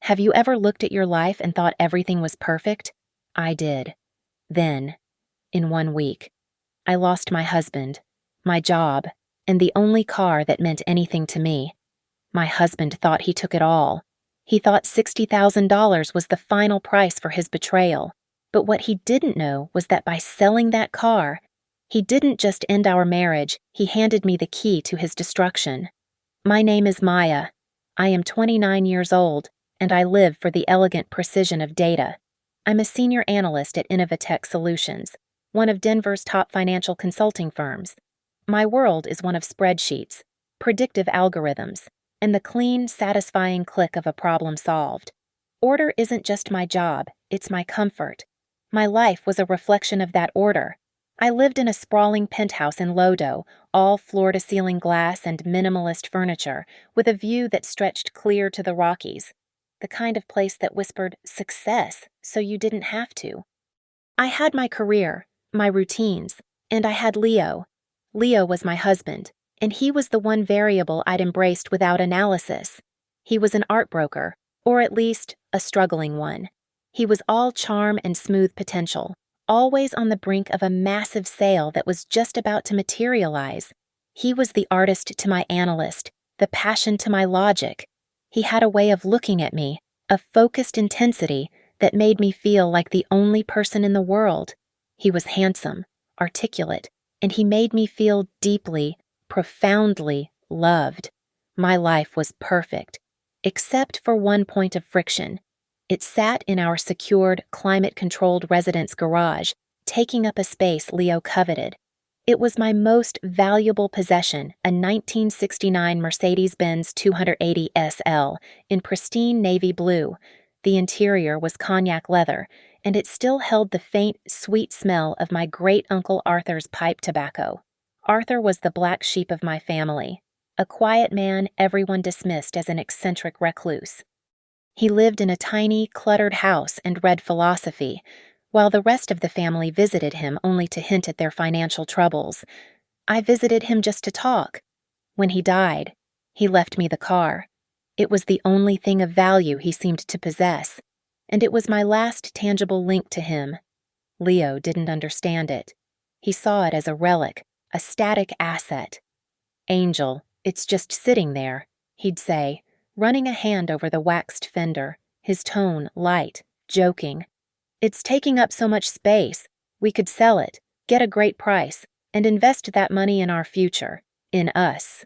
Have you ever looked at your life and thought everything was perfect? I did. Then, in 1 week, I lost my husband, my job, and the only car that meant anything to me. My husband thought he took it all. He thought $60,000 was the final price for his betrayal. But what he didn't know was that by selling that car, he didn't just end our marriage, he handed me the key to his destruction. My name is Maya. I am 29 years old, and I live for the elegant precision of data. I'm a senior analyst at Innovatech Solutions, one of Denver's top financial consulting firms. My world is one of spreadsheets, predictive algorithms, and the clean, satisfying click of a problem solved. Order isn't just my job, it's my comfort. My life was a reflection of that order. I lived in a sprawling penthouse in Lodo, all floor-to-ceiling glass and minimalist furniture, with a view that stretched clear to the Rockies, the kind of place that whispered success so you didn't have to. I had my career, my routines, and I had Leo. Leo was my husband, and he was the one variable I'd embraced without analysis. He was an art broker, or at least a struggling one. He was all charm and smooth potential, always on the brink of a massive sale that was just about to materialize. He was the artist to my analyst, the passion to my logic. He had a way of looking at me, a focused intensity that made me feel like the only person in the world. He was handsome, articulate, and he made me feel deeply, profoundly loved. My life was perfect, except for one point of friction. It sat in our secured, climate-controlled residence garage, taking up a space Leo coveted. It was my most valuable possession, a 1969 Mercedes-Benz 280 SL in pristine navy blue. The interior was cognac leather, and it still held the faint, sweet smell of my great-uncle Arthur's pipe tobacco. Arthur was the black sheep of my family, a quiet man everyone dismissed as an eccentric recluse. He lived in a tiny, cluttered house and read philosophy, while the rest of the family visited him only to hint at their financial troubles. I visited him just to talk. When he died, he left me the car. It was the only thing of value he seemed to possess, and it was my last tangible link to him. Leo didn't understand it. He saw it as a relic, a static asset. "Angel, it's just sitting there," he'd say, running a hand over the waxed fender, his tone light, joking. "It's taking up so much space. We could sell it, get a great price, and invest that money in our future, in us."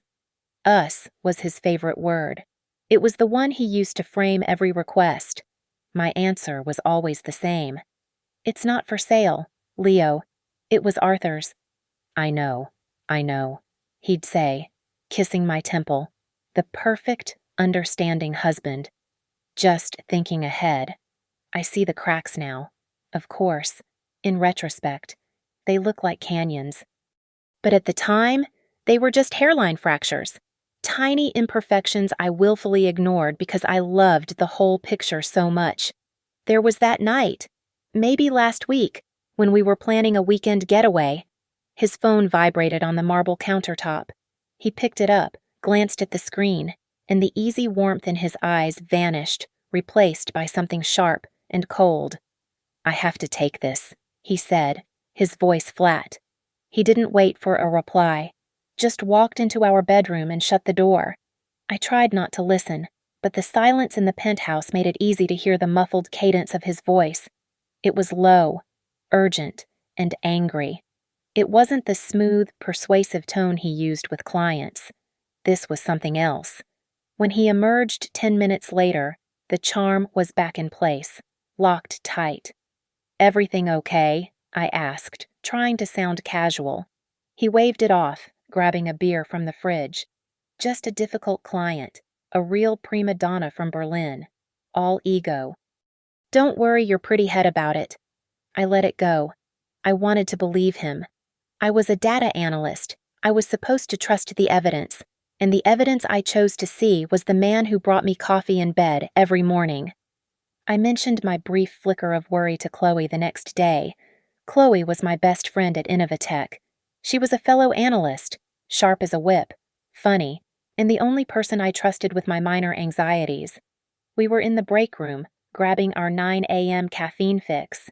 Us was his favorite word. It was the one he used to frame every request. My answer was always the same. "It's not for sale, Leo. It was Arthur's." I know," he'd say, kissing my temple. The perfect, understanding husband. Just thinking ahead. I see the cracks now. Of course, in retrospect, they look like canyons. But at the time, they were just hairline fractures. Tiny imperfections I willfully ignored because I loved the whole picture so much. There was that night, maybe last week, when we were planning a weekend getaway. His phone vibrated on the marble countertop. He picked it up, glanced at the screen, and the easy warmth in his eyes vanished, replaced by something sharp and cold. "I have to take this," he said, his voice flat. He didn't wait for a reply, just walked into our bedroom and shut the door. I tried not to listen, but the silence in the penthouse made it easy to hear the muffled cadence of his voice. It was low, urgent, and angry. It wasn't the smooth, persuasive tone he used with clients. This was something else. When he emerged 10 minutes later, the charm was back in place, locked tight. "Everything okay?" I asked, trying to sound casual. He waved it off, grabbing a beer from the fridge. "Just a difficult client, a real prima donna from Berlin. All ego." "Don't worry your pretty head about it." I let it go. I wanted to believe him. I was a data analyst. I was supposed to trust the evidence, and the evidence I chose to see was the man who brought me coffee in bed every morning. I mentioned my brief flicker of worry to Chloe the next day. Chloe was my best friend at Innovatech. She was a fellow analyst, sharp as a whip, funny, and the only person I trusted with my minor anxieties. We were in the break room, grabbing our 9 a.m. caffeine fix.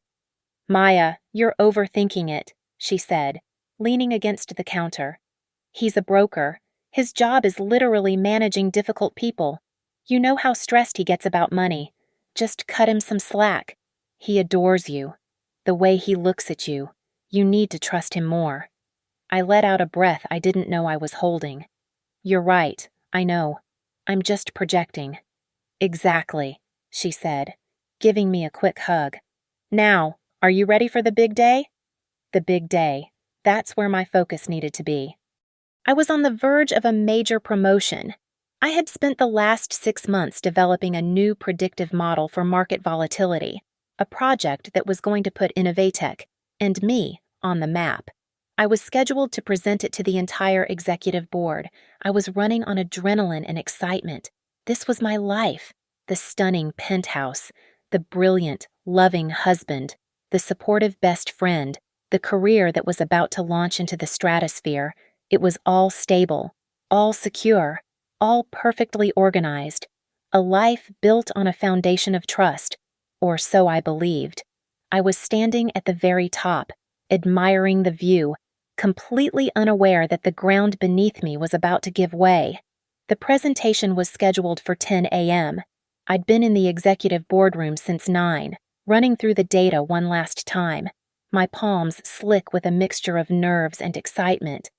Maya, you're overthinking it, she said, leaning against the counter. He's a broker. His job is literally managing difficult people. You know how stressed he gets about money. Just cut him some slack. He adores you. The way he looks at you. You need to trust him more. I let out a breath I didn't know I was holding. You're right, I know. I'm just projecting. Exactly, she said, giving me a quick hug. Now, are you ready for the big day? The big day. That's where my focus needed to be. I was on the verge of a major promotion. I had spent the last 6 months developing a new predictive model for market volatility, a project that was going to put Innovatech, and me, on the map. I was scheduled to present it to the entire executive board. I was running on adrenaline and excitement. This was my life. The stunning penthouse, the brilliant, loving husband, the supportive best friend, the career that was about to launch into the stratosphere. It was all stable, all secure, all perfectly organized. A life built on a foundation of trust, or so I believed. I was standing at the very top, admiring the view, completely unaware that the ground beneath me was about to give way. The presentation was scheduled for 10 a.m. I'd been in the executive boardroom since 9, running through the data one last time, my palms slick with a mixture of nerves and excitement.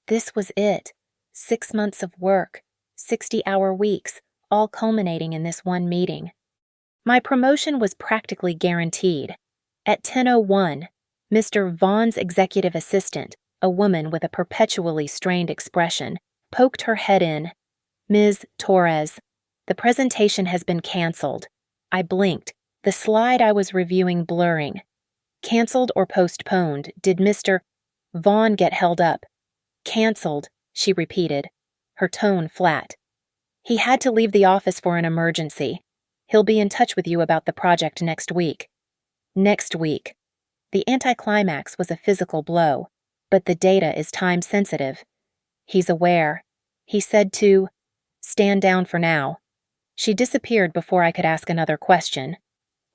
This was it. 6 months of work, 60-hour weeks, all culminating in this one meeting. My promotion was practically guaranteed. At 10:01, Mr. Vaughn's executive assistant, a woman with a perpetually strained expression, poked her head in. Ms. Torres, the presentation has been canceled. I blinked, the slide I was reviewing blurring. Canceled or postponed, did Mr. Vaughn get held up? Canceled, she repeated, her tone flat. He had to leave the office for an emergency. He'll be in touch with you about the project next week. Next week. The anticlimax was a physical blow, but the data is time-sensitive. He's aware. He said to stand down for now. She disappeared before I could ask another question.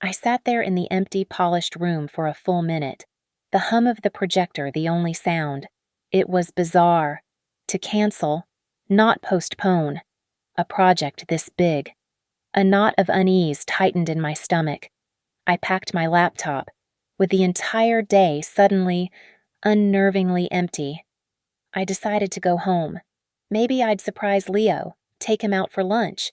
I sat there in the empty, polished room for a full minute, the hum of the projector the only sound. It was bizarre. To cancel, not postpone. A project this big. A knot of unease tightened in my stomach. I packed my laptop, with the entire day suddenly, unnervingly empty. I decided to go home. Maybe I'd surprise Leo, take him out for lunch.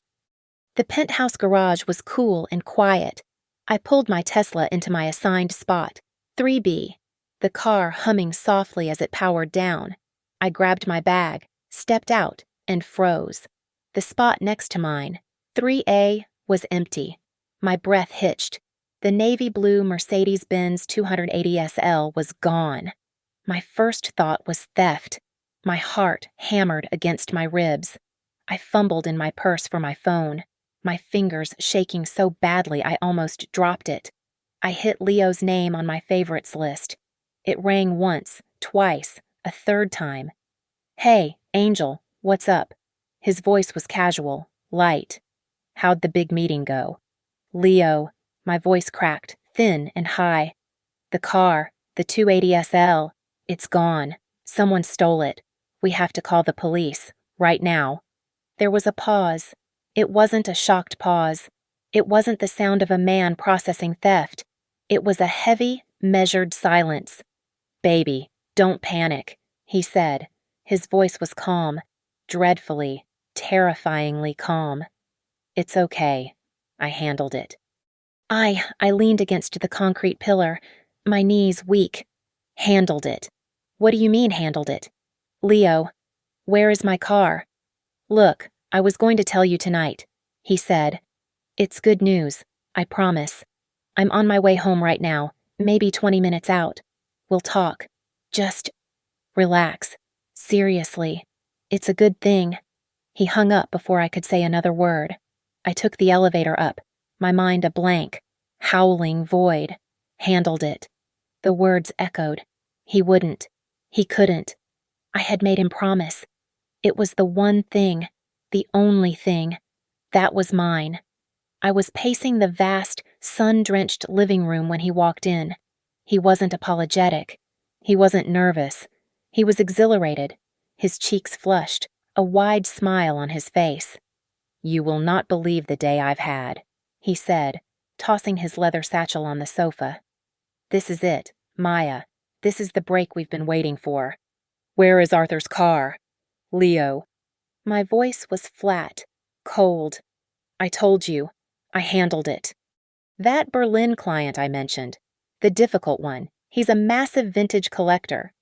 The penthouse garage was cool and quiet. I pulled my Tesla into my assigned spot, 3B, the car humming softly as it powered down. I grabbed my bag, stepped out, and froze. The spot next to mine, 3A, was empty. My breath hitched. The navy blue Mercedes-Benz 280 SL was gone. My first thought was theft. My heart hammered against my ribs. I fumbled in my purse for my phone, my fingers shaking so badly I almost dropped it. I hit Leo's name on my favorites list. It rang once, twice, a third time. Hey, Angel, what's up? His voice was casual, light. How'd the big meeting go? Leo, my voice cracked, thin and high. The car, the 280 SL, it's gone. Someone stole it. We have to call the police, right now. There was a pause. It wasn't a shocked pause. It wasn't the sound of a man processing theft. It was a heavy, measured silence. Baby, don't panic, he said. His voice was calm, dreadfully, terrifyingly calm. It's okay. I handled it. I leaned against the concrete pillar, my knees weak. Handled it. What do you mean handled it? Leo, where is my car? Look, I was going to tell you tonight, he said. It's good news, I promise. I'm on my way home right now, maybe 20 minutes out. We'll talk. Just relax. Seriously. It's a good thing. He hung up before I could say another word. I took the elevator up, my mind a blank, howling void. Handled it. The words echoed. He wouldn't. He couldn't. I had made him promise. It was the one thing, the only thing. That was mine. I was pacing the vast, sun-drenched living room when he walked in. He wasn't apologetic. He wasn't nervous. He was exhilarated, his cheeks flushed, a wide smile on his face. "You will not believe the day I've had," he said, tossing his leather satchel on the sofa. "This is it, Maya. This is the break we've been waiting for. Where is Arthur's car? Leo." My voice was flat, cold. "I told you. I handled it." "That Berlin client I mentioned. The difficult one. He's a massive vintage collector."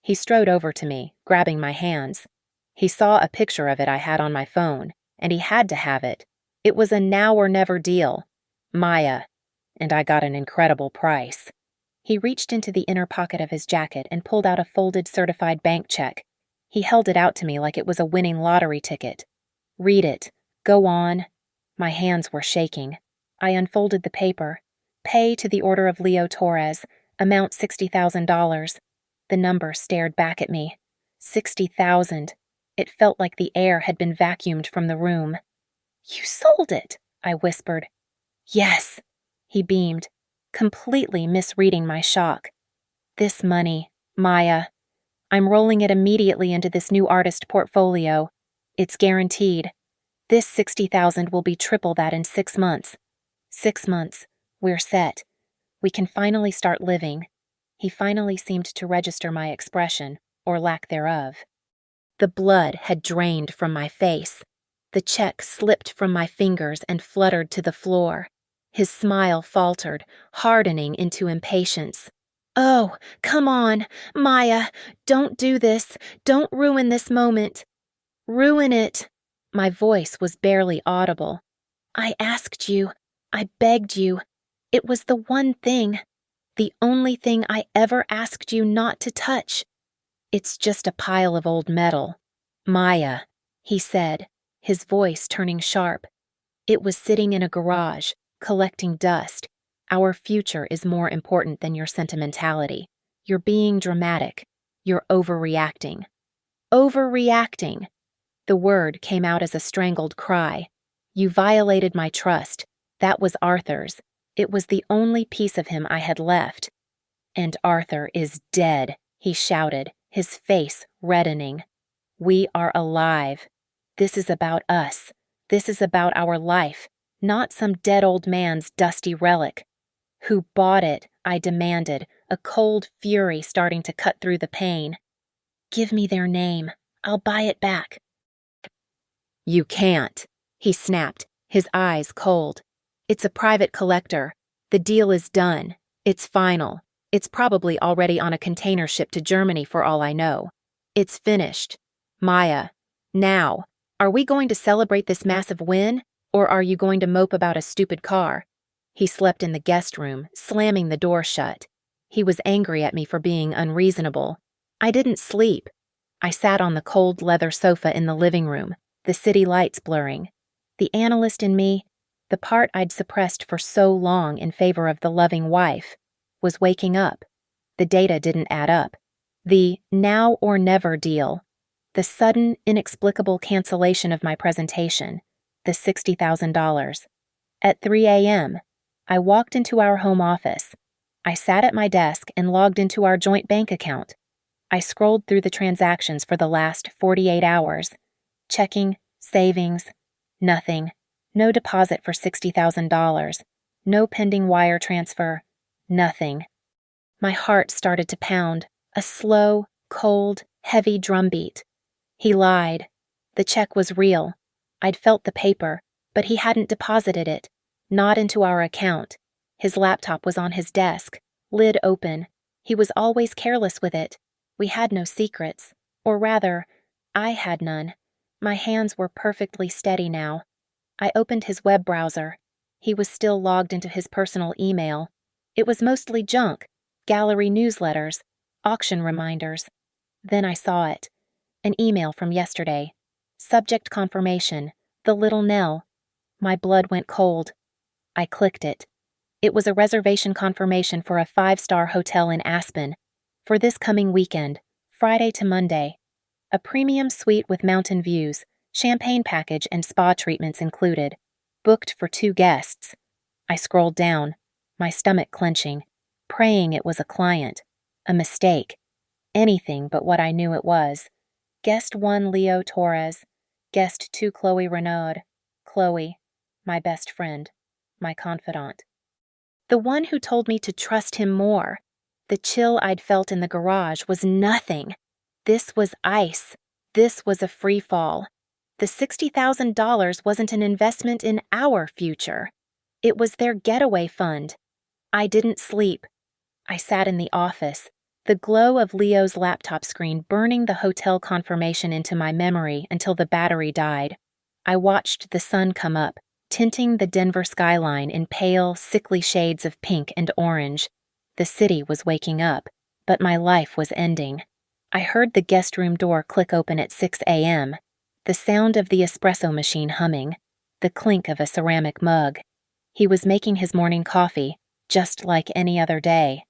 He strode over to me, grabbing my hands. He saw a picture of it I had on my phone, and he had to have it. It was a now or never deal. Maya. And I got an incredible price. He reached into the inner pocket of his jacket and pulled out a folded certified bank check. He held it out to me like it was a winning lottery ticket. "Read it. Go on." My hands were shaking. I unfolded the paper. "Pay to the order of Leo Torres. Amount $60,000. The number stared back at me. 60,000. It felt like the air had been vacuumed from the room. "You sold it," I whispered. "Yes," he beamed, completely misreading my shock. "This money, Maya. I'm rolling it immediately into this new artist portfolio. It's guaranteed. This 60,000 will be triple that in 6 months. 6 months. We're set. We can finally start living." He finally seemed to register my expression, or lack thereof. The blood had drained from my face. The check slipped from my fingers and fluttered to the floor. His smile faltered, hardening into impatience. "Oh, come on, Maya, don't do this. Don't ruin this moment. Ruin it." My voice was barely audible. "I asked you. I begged you. It was the one thing. The only thing I ever asked you not to touch. It's just a pile of old metal. Maya," he said, his voice turning sharp. "It was sitting in a garage, collecting dust. Our future is more important than your sentimentality. You're being dramatic. You're overreacting." Overreacting. The word came out as a strangled cry. "You violated my trust. That was Arthur's. It was the only piece of him I had left." "And Arthur is dead," he shouted, his face reddening. "We are alive. This is about us. This is about our life, not some dead old man's dusty relic." "Who bought it?" I demanded, a cold fury starting to cut through the pain. "Give me their name. I'll buy it back." "You can't," he snapped, his eyes cold. "It's a private collector. The deal is done. It's final. It's probably already on a container ship to Germany for all I know. It's finished. Maya, now, are we going to celebrate this massive win, or are you going to mope about a stupid car?" He slept in the guest room, slamming the door shut. He was angry at me for being unreasonable. I didn't sleep. I sat on the cold leather sofa in the living room, the city lights blurring. The analyst in me, the part I'd suppressed for so long in favor of the loving wife, was waking up. The data didn't add up. The now or never deal, the sudden, inexplicable cancellation of my presentation, the $60,000. At 3 a.m., I walked into our home office. I sat at my desk and logged into our joint bank account. I scrolled through the transactions for the last 48 hours. Checking, savings, nothing. No deposit for $60,000. No pending wire transfer. Nothing. My heart started to pound, a slow, cold, heavy drumbeat. He lied. The check was real. I'd felt the paper, but he hadn't deposited it, not into our account. His laptop was on his desk, lid open. He was always careless with it. We had no secrets, or rather, I had none. My hands were perfectly steady now. I opened his web browser. He was still logged into his personal email. It was mostly junk, gallery newsletters, auction reminders. Then I saw it. An email from yesterday. Subject confirmation, the little Nell. My blood went cold. I clicked it. It was a reservation confirmation for a 5-star hotel in Aspen, for this coming weekend, Friday to Monday. A premium suite with mountain views, champagne package and spa treatments included. Booked for 2 guests. I scrolled down, my stomach clenching, praying it was a client, a mistake, anything but what I knew it was. Guest 1 Leo Torres, guest 2 Chloe Renaud. Chloe, my best friend, my confidant. The one who told me to trust him more. The chill I'd felt in the garage was nothing. This was ice. This was a free fall. The $60,000 wasn't an investment in our future. It was their getaway fund. I didn't sleep. I sat in the office, the glow of Leo's laptop screen burning the hotel confirmation into my memory until the battery died. I watched the sun come up, tinting the Denver skyline in pale, sickly shades of pink and orange. The city was waking up, but my life was ending. I heard the guest room door click open at 6 a.m., the sound of the espresso machine humming, the clink of a ceramic mug. He was making his morning coffee, just like any other day.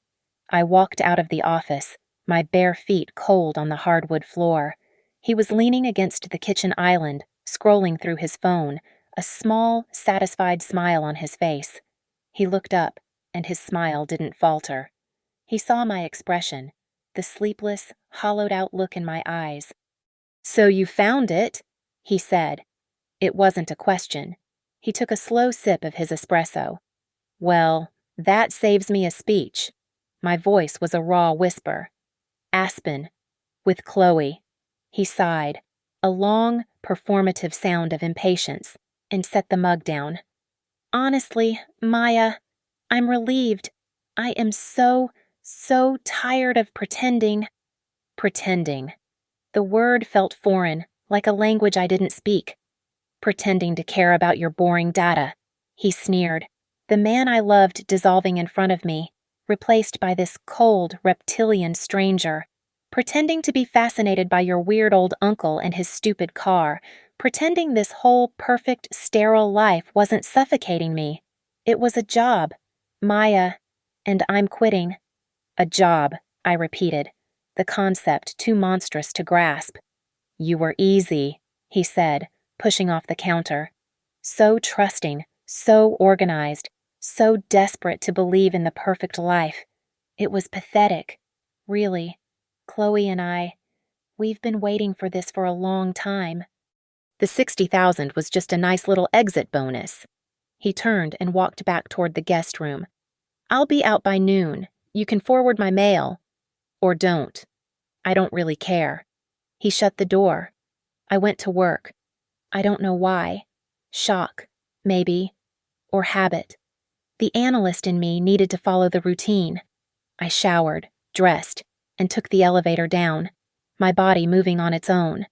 I walked out of the office, my bare feet cold on the hardwood floor. He was leaning against the kitchen island, scrolling through his phone, a small, satisfied smile on his face. He looked up, and his smile didn't falter. He saw my expression, the sleepless, hollowed-out look in my eyes. "So you found it," he said. It wasn't a question. He took a slow sip of his espresso. "Well, that saves me a speech." My voice was a raw whisper. "Aspen, with Chloe." He sighed, a long, performative sound of impatience, and set the mug down. "Honestly, Maya, I'm relieved. I am so tired of pretending." Pretending. The word felt foreign, like a language I didn't speak. "Pretending to care about your boring data," he sneered, the man I loved dissolving in front of me, replaced by this cold, reptilian stranger. "Pretending to be fascinated by your weird old uncle and his stupid car. Pretending this whole perfect, sterile life wasn't suffocating me. It was a job, Maya, and I'm quitting." "A job," I repeated, the concept too monstrous to grasp. "You were easy," he said, pushing off the counter. So trusting, so organized, so desperate to believe in the perfect life. It was pathetic. Really, Chloe and we've been waiting for this for a long time. The $60,000 was just a nice little exit bonus. He turned and walked back toward the guest room. "I'll be out by noon. You can forward my mail. Or don't. I don't really care." He shut the door. I went to work. I don't know why. Shock, maybe. Or habit. The analyst in me needed to follow the routine. I showered, dressed, and took the elevator down, my body moving on its own.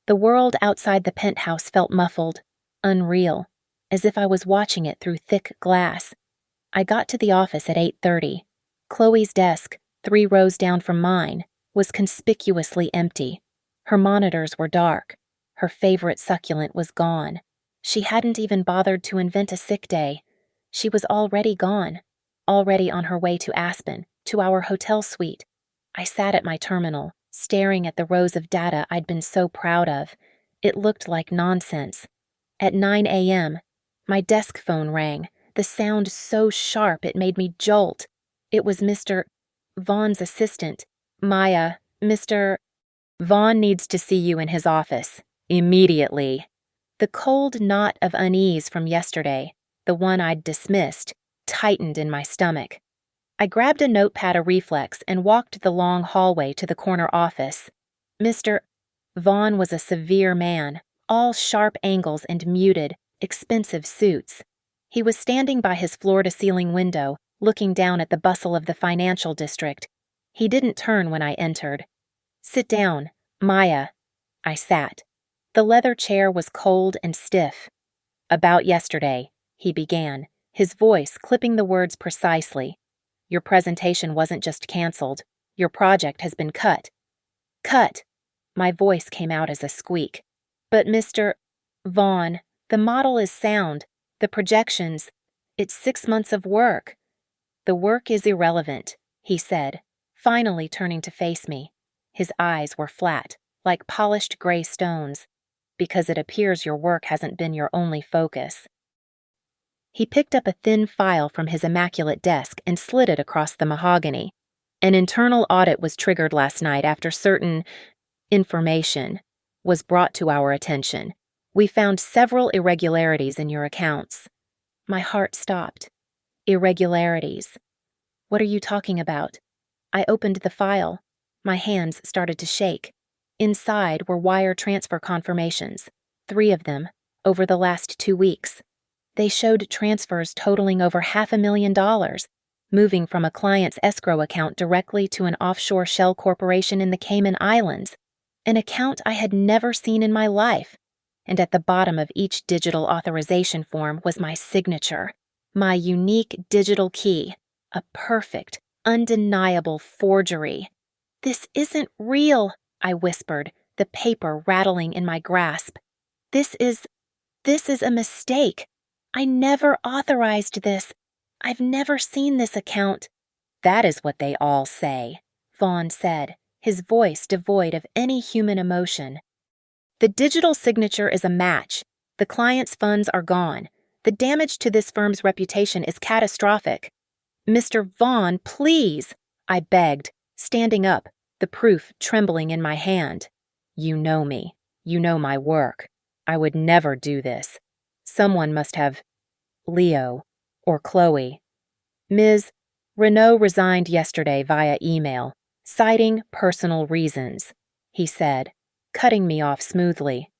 The world outside the penthouse felt muffled, unreal, as if I was watching it through thick glass. I got to the office at 8:30. Chloe's desk, 3 rows down from mine, was conspicuously empty. Her monitors were dark. Her favorite succulent was gone. She hadn't even bothered to invent a sick day. She was already gone, already on her way to Aspen, to our hotel suite. I sat at my terminal, staring at the rows of data I'd been so proud of. It looked like nonsense. At 9 a.m., my desk phone rang, the sound so sharp it made me jolt. It was Mr. Vaughn's assistant. "Maya, Mr. Vaughn needs to see you in his office. Immediately." The cold knot of unease from yesterday, the one I'd dismissed, tightened in my stomach. I grabbed a notepad, a reflex, and walked the long hallway to the corner office. Mr. Vaughn was a severe man, all sharp angles and muted, expensive suits. He was standing by his floor-to-ceiling window, looking down at the bustle of the financial district. He didn't turn when I entered. "Sit down, Maya." I sat. The leather chair was cold and stiff. "About yesterday," he began, his voice clipping the words precisely. "Your presentation wasn't just canceled. Your project has been cut." "Cut!" My voice came out as a squeak. "But Mr. Vaughn, the model is sound. The projections, it's 6 months of work." "The work is irrelevant," he said, finally turning to face me. His eyes were flat, like polished gray stones, "because it appears your work hasn't been your only focus." He picked up a thin file from his immaculate desk and slid it across the mahogany. An internal audit was triggered last night after certain information was brought to our attention. We found several irregularities in your accounts. My heart stopped. Irregularities. What are you talking about? I opened the file. My hands started to shake. Inside were wire transfer confirmations, 3 of them, over the last 2 weeks. They showed transfers totaling over $500,000, moving from a client's escrow account directly to an offshore shell corporation in the Cayman Islands, an account I had never seen in my life. And at the bottom of each digital authorization form was my signature, my unique digital key, a perfect, undeniable forgery. "This isn't real," I whispered, the paper rattling in my grasp. This is a mistake. I never authorized this. I've never seen this account." "That is what they all say," Vaughn said, his voice devoid of any human emotion. "The digital signature is a match. The client's funds are gone. The damage to this firm's reputation is catastrophic." "Mr. Vaughn, please," I begged, standing up, the proof trembling in my hand. "You know me. You know my work. I would never do this. Someone must have Leo or Chloe. Ms. Renault resigned yesterday via email, citing personal reasons," he said, cutting me off smoothly.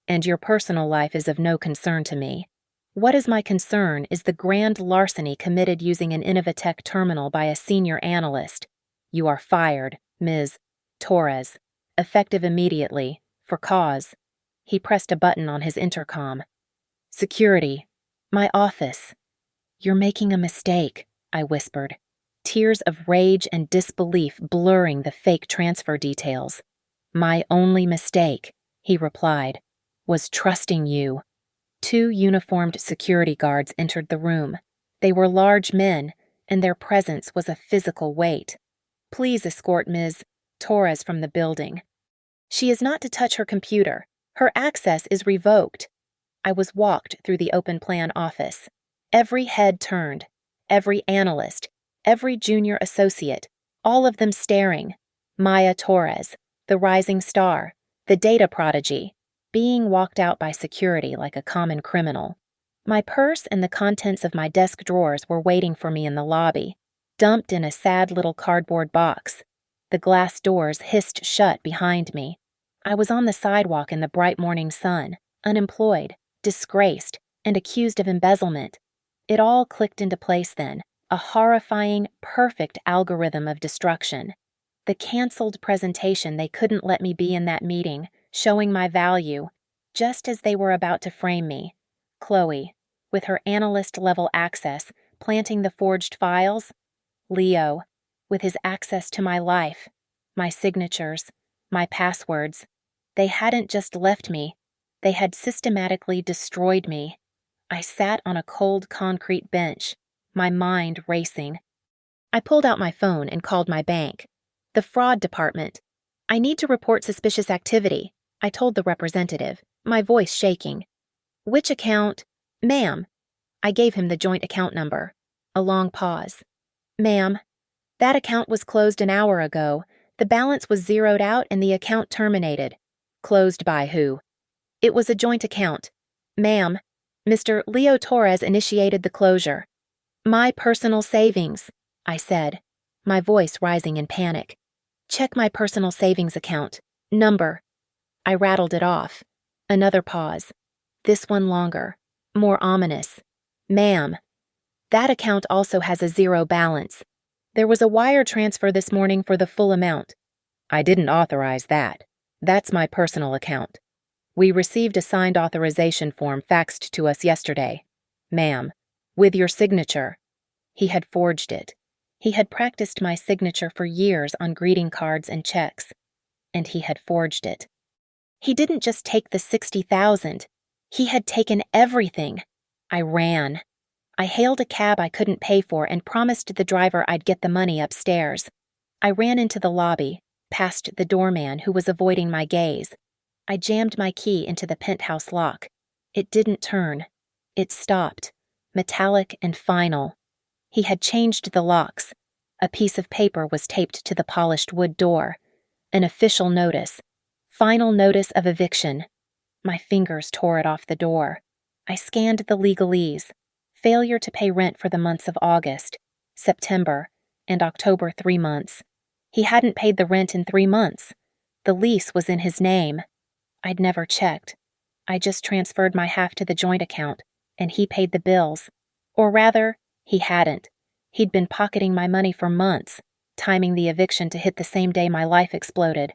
"And your personal life is of no concern to me. What is my concern is the grand larceny committed using an Innovatech terminal by a senior analyst. You are fired, Ms. Torres, effective immediately, for cause." He pressed a button on his intercom. "Security. My office." "You're making a mistake," I whispered, tears of rage and disbelief blurring the fake transfer details. "My only mistake," he replied, "was trusting you." 2 uniformed security guards entered the room. They were large men, and their presence was a physical weight. "Please escort Ms. Torres from the building. She is not to touch her computer. Her access is revoked." I was walked through the open plan office. Every head turned, every analyst, every junior associate, all of them staring. Maya Torres, the rising star, the data prodigy, being walked out by security like a common criminal. My purse and the contents of my desk drawers were waiting for me in the lobby, dumped in a sad little cardboard box. The glass doors hissed shut behind me. I was on the sidewalk in the bright morning sun, unemployed, disgraced, and accused of embezzlement. It all clicked into place then, a horrifying, perfect algorithm of destruction. The canceled presentation they couldn't let me be in that meeting, showing my value, just as they were about to frame me. Chloe, with her analyst-level access, planting the forged files. Leo, with his access to my life, my signatures, my passwords. They hadn't just left me, they had systematically destroyed me. I sat on a cold concrete bench, my mind racing. I pulled out my phone and called my bank. "The fraud department. I need to report suspicious activity," I told the representative, my voice shaking. "Which account?" "Ma'am." I gave him the joint account number. A long pause. "Ma'am, that account was closed an hour ago. The balance was zeroed out and the account terminated." "Closed by who?" "It was a joint account. Ma'am, Mr. Leo Torres initiated the closure." "My personal savings," I said, my voice rising in panic. "Check my personal savings account. Number." I rattled it off. Another pause. This one longer, more ominous. "Ma'am, that account also has a zero balance. There was a wire transfer this morning for the full amount." "I didn't authorize that. That's my personal account. We received a signed authorization form faxed to us yesterday. Ma'am, with your signature." He had forged it. He had practiced my signature for years on greeting cards and checks. And he had forged it. He didn't just take the $60,000. He had taken everything. I ran. I hailed a cab I couldn't pay for and promised the driver I'd get the money upstairs. I ran into the lobby, past the doorman who was avoiding my gaze. I jammed my key into the penthouse lock. It didn't turn. It stopped. metallic and final. He had changed the locks. A piece of paper was taped to the polished wood door. An official notice. Final notice of eviction. My fingers tore it off the door. I scanned the legalese. Failure to pay rent for the months of August, September, and October 3 months. He hadn't paid the rent in 3 months. The lease was in his name. I'd never checked. I just transferred my half to the joint account, and he paid the bills. Or rather, he hadn't. He'd been pocketing my money for months, timing the eviction to hit the same day my life exploded.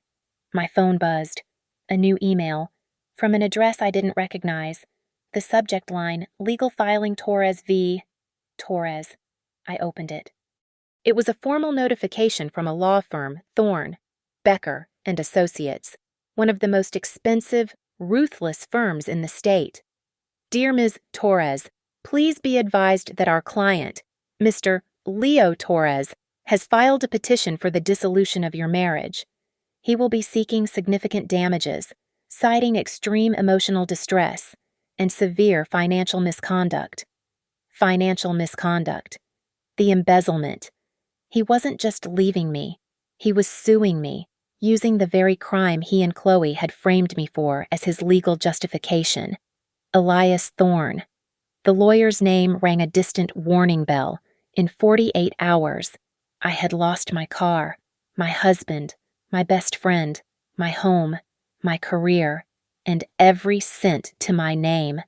My phone buzzed. A new email. From an address I didn't recognize. The subject line, Legal Filing Torres v. Torres. I opened it. It was a formal notification from a law firm, Thorne, Becker and Associates, one of the most expensive, ruthless firms in the state. Dear Ms. Torres, please be advised that our client, Mr. Leo Torres, has filed a petition for the dissolution of your marriage. He will be seeking significant damages, citing extreme emotional distress and severe financial misconduct. Financial misconduct. The embezzlement. He wasn't just leaving me. He was suing me, using the very crime he and Chloe had framed me for as his legal justification. Elias Thorne. The lawyer's name rang a distant warning bell. In 48 hours, I had lost my car, my husband, my best friend, my home, my career, and every cent to my name.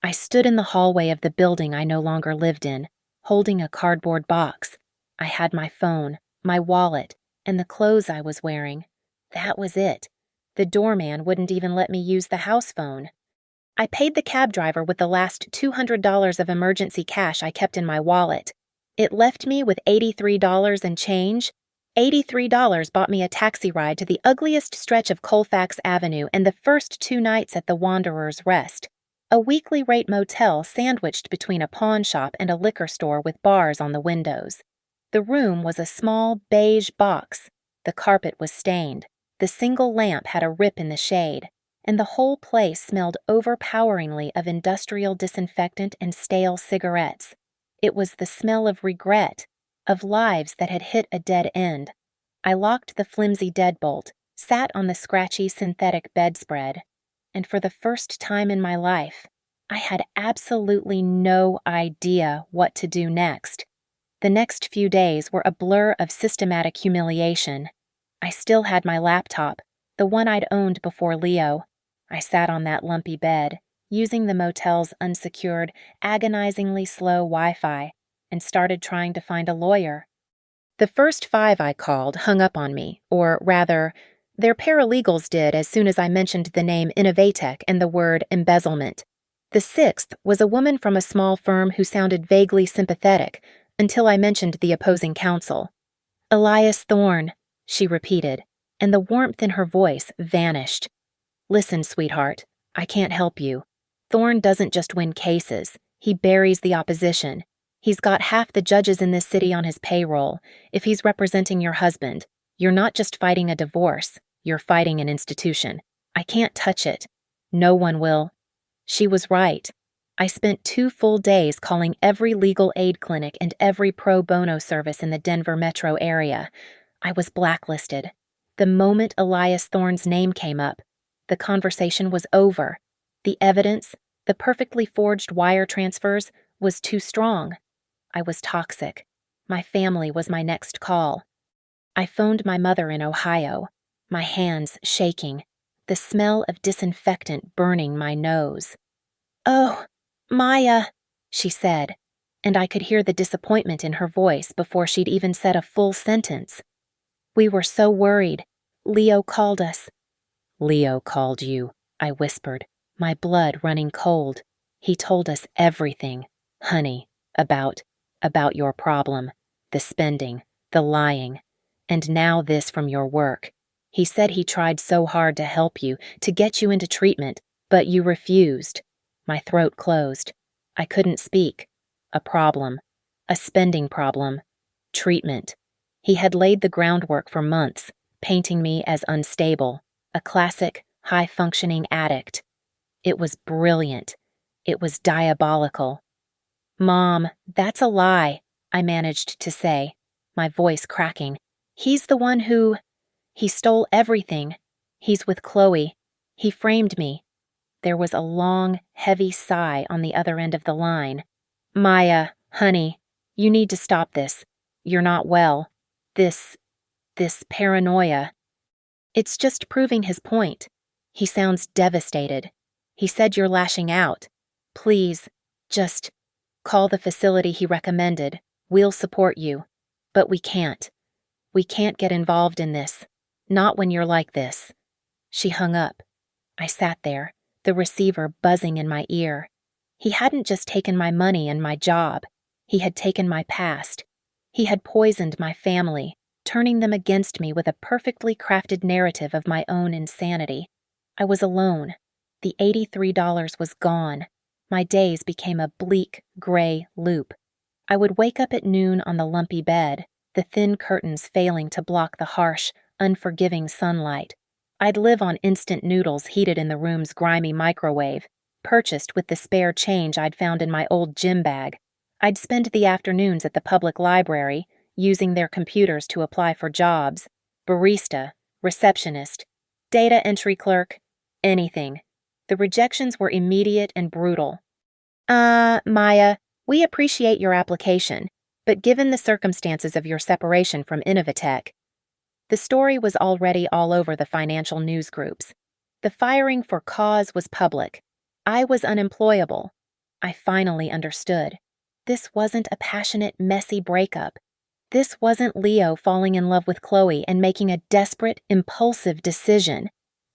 I stood in the hallway of the building I no longer lived in, holding a cardboard box. I had my phone, my wallet, and the clothes I was wearing. That was it. The doorman wouldn't even let me use the house phone. I paid the cab driver with the last $200 of emergency cash I kept in my wallet. It left me with $83 and change. $83 bought me a taxi ride to the ugliest stretch of Colfax Avenue and the first 2 nights at the Wanderer's Rest, a weekly rate motel sandwiched between a pawn shop and a liquor store with bars on the windows. The room was a small beige box. The carpet was stained. The single lamp had a rip in the shade, and the whole place smelled overpoweringly of industrial disinfectant and stale cigarettes. It was the smell of regret, of lives that had hit a dead end. I locked the flimsy deadbolt, sat on the scratchy synthetic bedspread, and for the first time in my life, I had absolutely no idea what to do next. The next few days were a blur of systematic humiliation. I still had my laptop, the one I'd owned before Leo. I sat on that lumpy bed, using the motel's unsecured, agonizingly slow Wi-Fi, and started trying to find a lawyer. The first 5 I called hung up on me, or rather, their paralegals did as soon as I mentioned the name Innovatech and the word embezzlement. The 6th was a woman from a small firm who sounded vaguely sympathetic until I mentioned the opposing counsel. Elias Thorne, she repeated, and the warmth in her voice vanished. Listen, sweetheart, I can't help you. Thorne doesn't just win cases, he buries the opposition. He's got half the judges in this city on his payroll. If he's representing your husband, you're not just fighting a divorce, you're fighting an institution. I can't touch it. No one will. She was right. I spent 2 full days calling every legal aid clinic and every pro bono service in the Denver metro area. I was blacklisted. The moment Elias Thorne's name came up, the conversation was over. The evidence, the perfectly forged wire transfers, was too strong. I was toxic. My family was my next call. I phoned my mother in Ohio, my hands shaking, the smell of disinfectant burning my nose. "Oh, Maya," she said, and I could hear the disappointment in her voice before she'd even said a full sentence. "We were so worried. Leo called us." "Leo called you," I whispered, my blood running cold. "He told us everything, honey, about your problem, the spending, the lying, and now this from your work. He said he tried so hard to help you, to get you into treatment, but you refused." My throat closed. I couldn't speak. A problem. A spending problem. Treatment. He had laid the groundwork for months, painting me as unstable, a classic, high-functioning addict. It was brilliant. It was diabolical. Mom, that's a lie, I managed to say, my voice cracking. He's the one who… He stole everything. He's with Chloe. He framed me. There was a long, heavy sigh on the other end of the line. Maya, honey, you need to stop this. You're not well. This paranoia. It's just proving his point. He sounds devastated. He said you're lashing out. Please, just call the facility he recommended. We'll support you. But we can't. We can't get involved in this. Not when you're like this. She hung up. I sat there, the receiver buzzing in my ear. He hadn't just taken my money and my job. He had taken my past. He had poisoned my family, turning them against me with a perfectly crafted narrative of my own insanity. I was alone. The $83 was gone. My days became a bleak, gray loop. I would wake up at noon on the lumpy bed, the thin curtains failing to block the harsh, unforgiving sunlight. I'd live on instant noodles heated in the room's grimy microwave, purchased with the spare change I'd found in my old gym bag. I'd spend the afternoons at the public library, using their computers to apply for jobs, barista, receptionist, data entry clerk, anything. The rejections were immediate and brutal. Maya, we appreciate your application, but given the circumstances of your separation from Innovatech… The story was already all over the financial news groups. The firing for cause was public. I was unemployable. I finally understood. This wasn't a passionate, messy breakup. This wasn't Leo falling in love with Chloe and making a desperate, impulsive decision.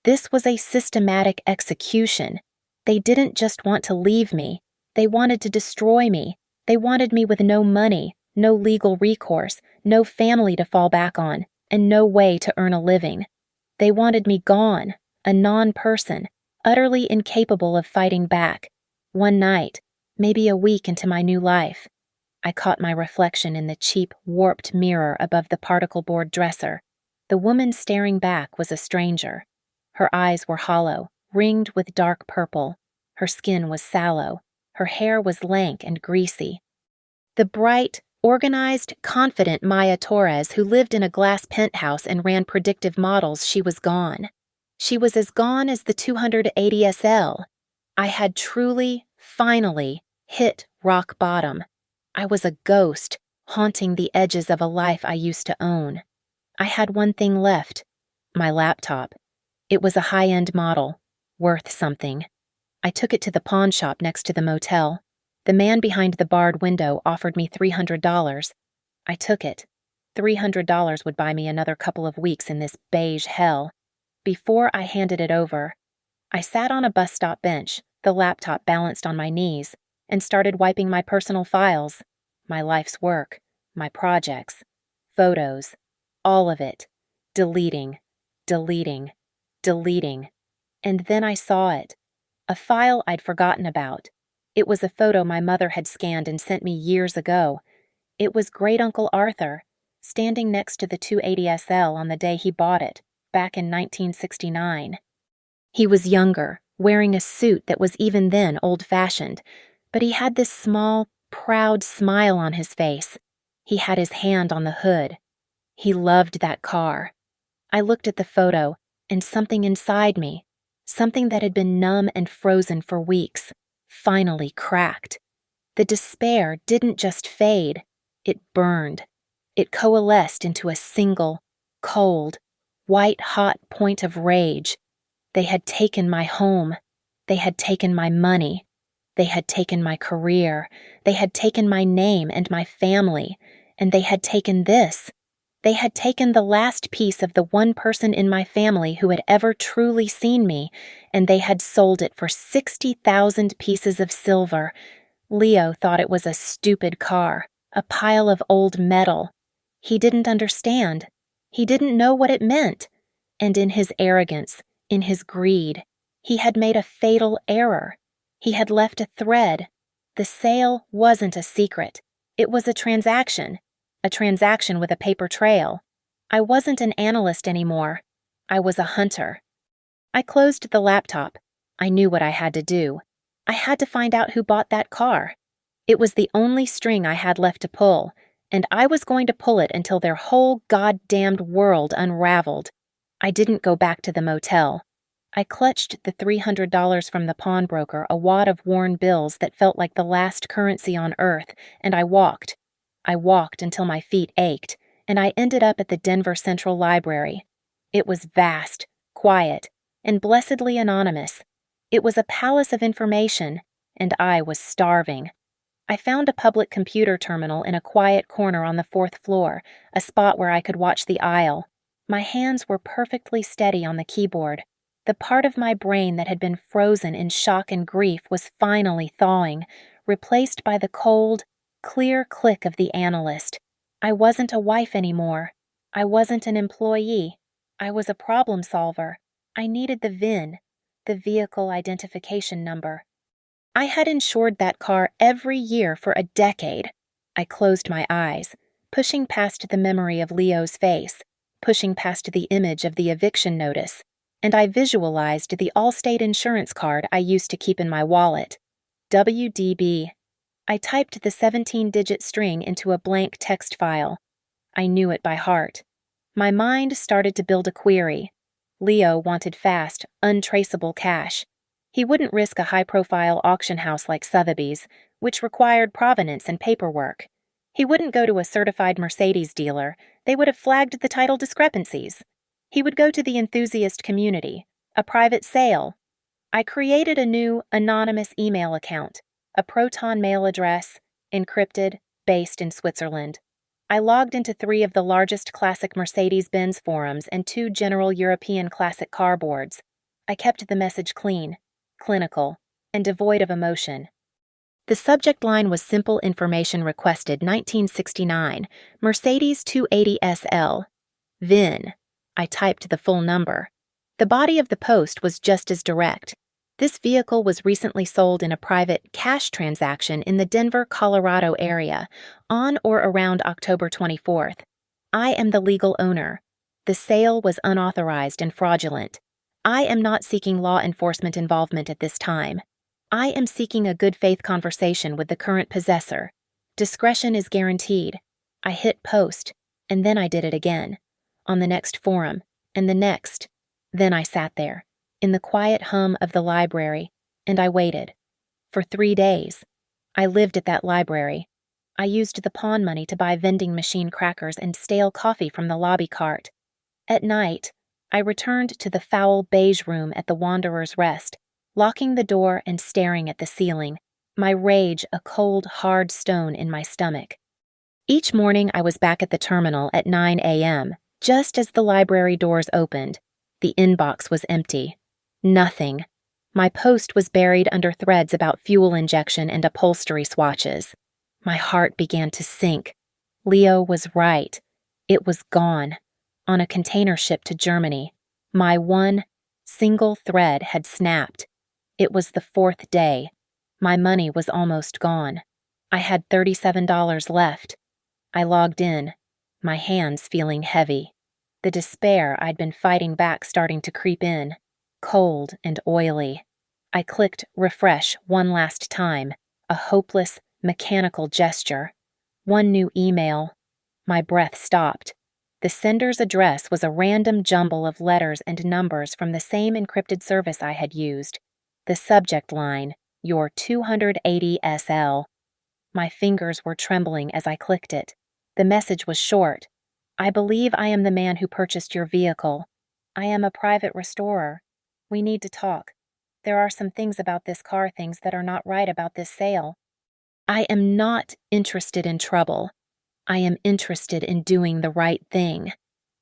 This was a systematic execution. They didn't just want to leave me. They wanted to destroy me. They wanted me with no money, no legal recourse, no family to fall back on, and no way to earn a living. They wanted me gone, a non-person, utterly incapable of fighting back. One night, maybe a week into my new life, I caught my reflection in the cheap, warped mirror above the particle board dresser. The woman staring back was a stranger. Her eyes were hollow, ringed with dark purple. Her skin was sallow. Her hair was lank and greasy. The bright, organized, confident Maya Torres who lived in a glass penthouse and ran predictive models, she was gone. She was as gone as the 280 SL. I had truly, finally, hit rock bottom. I was a ghost, haunting the edges of a life I used to own. I had one thing left, my laptop. It was a high-end model, worth something. I took it to the pawn shop next to the motel. The man behind the barred window offered me $300. I took it. $300 would buy me another couple of weeks in this beige hell. Before I handed it over, I sat on a bus stop bench, the laptop balanced on my knees, and started wiping my personal files, my life's work, my projects, photos, all of it, deleting, deleting, deleting. And then I saw it, a file I'd forgotten about. It was a photo my mother had scanned and sent me years ago. It was Great-Uncle Arthur, standing next to the 280 SL on the day he bought it, back in 1969. He was younger, wearing a suit that was even then old-fashioned, but he had this small, proud smile on his face. He had his hand on the hood. He loved that car. I looked at the photo, and something inside me, something that had been numb and frozen for weeks, finally cracked. The despair didn't just fade, it burned. It coalesced into a single, cold, white-hot point of rage. They had taken my home. They had taken my money. They had taken my career. They had taken my name and my family. And they had taken this. They had taken the last piece of the one person in my family who had ever truly seen me, and they had sold it for 60,000 pieces of silver. Leo thought it was a stupid car, a pile of old metal. He didn't understand. He didn't know what it meant. And in his arrogance, in his greed, he had made a fatal error. He had left a thread. The sale wasn't a secret. It was a transaction with a paper trail. I wasn't an analyst anymore. I was a hunter. I closed the laptop. I knew what I had to do. I had to find out who bought that car. It was the only string I had left to pull, and I was going to pull it until their whole goddamned world unraveled. I didn't go back to the motel. I clutched the $300 from the pawnbroker, a wad of worn bills that felt like the last currency on earth, and I walked. I walked until my feet ached, and I ended up at the Denver Central Library. It was vast, quiet, and blessedly anonymous. It was a palace of information, and I was starving. I found a public computer terminal in a quiet corner on the 4th floor, a spot where I could watch the aisle. My hands were perfectly steady on the keyboard. The part of my brain that had been frozen in shock and grief was finally thawing, replaced by the cold, clear click of the analyst. I wasn't a wife anymore. I wasn't an employee. I was a problem solver. I needed the VIN, the vehicle identification number. I had insured that car every year for a decade. I closed my eyes, pushing past the memory of Leo's face, pushing past the image of the eviction notice, and I visualized the Allstate insurance card I used to keep in my wallet. WDB. I typed the 17-digit string into a blank text file. I knew it by heart. My mind started to build a query. Leo wanted fast, untraceable cash. He wouldn't risk a high-profile auction house like Sotheby's, which required provenance and paperwork. He wouldn't go to a certified Mercedes dealer. They would have flagged the title discrepancies. He would go to the enthusiast community, a private sale. I created a new, anonymous email account, a Proton mail address, encrypted, based in Switzerland. I logged into 3 of the largest classic Mercedes-Benz forums and 2 general European classic car boards. I kept the message clean, clinical, and devoid of emotion. The subject line was simple information requested 1969, Mercedes 280 SL. VIN. I typed the full number. The body of the post was just as direct. This vehicle was recently sold in a private cash transaction in the Denver, Colorado area on or around October 24th. I am the legal owner. The sale was unauthorized and fraudulent. I am not seeking law enforcement involvement at this time. I am seeking a good faith conversation with the current possessor. Discretion is guaranteed. I hit post, and then I did it again. On the next forum, and the next. Then I sat there, in the quiet hum of the library, and I waited. For 3 days. I lived at that library. I used the pawn money to buy vending machine crackers and stale coffee from the lobby cart. At night, I returned to the foul beige room at the Wanderer's Rest, locking the door and staring at the ceiling, my rage a cold, hard stone in my stomach. Each morning I was back at the terminal at 9 a.m., just as the library doors opened. The inbox was empty. Nothing. My post was buried under threads about fuel injection and upholstery swatches. My heart began to sink. Leo was right. It was gone. On a container ship to Germany. My one, single thread had snapped. It was the 4th day. My money was almost gone. I had $37 left. I logged in, my hands feeling heavy. The despair I'd been fighting back starting to creep in, cold and oily. I clicked refresh one last time, a hopeless, mechanical gesture. One new email. My breath stopped. The sender's address was a random jumble of letters and numbers from the same encrypted service I had used. The subject line, your 280 SL. My fingers were trembling as I clicked it. The message was short. I believe I am the man who purchased your vehicle. I am a private restorer. We need to talk. There are some things about this car things that are not right about this sale. I am not interested in trouble. I am interested in doing the right thing.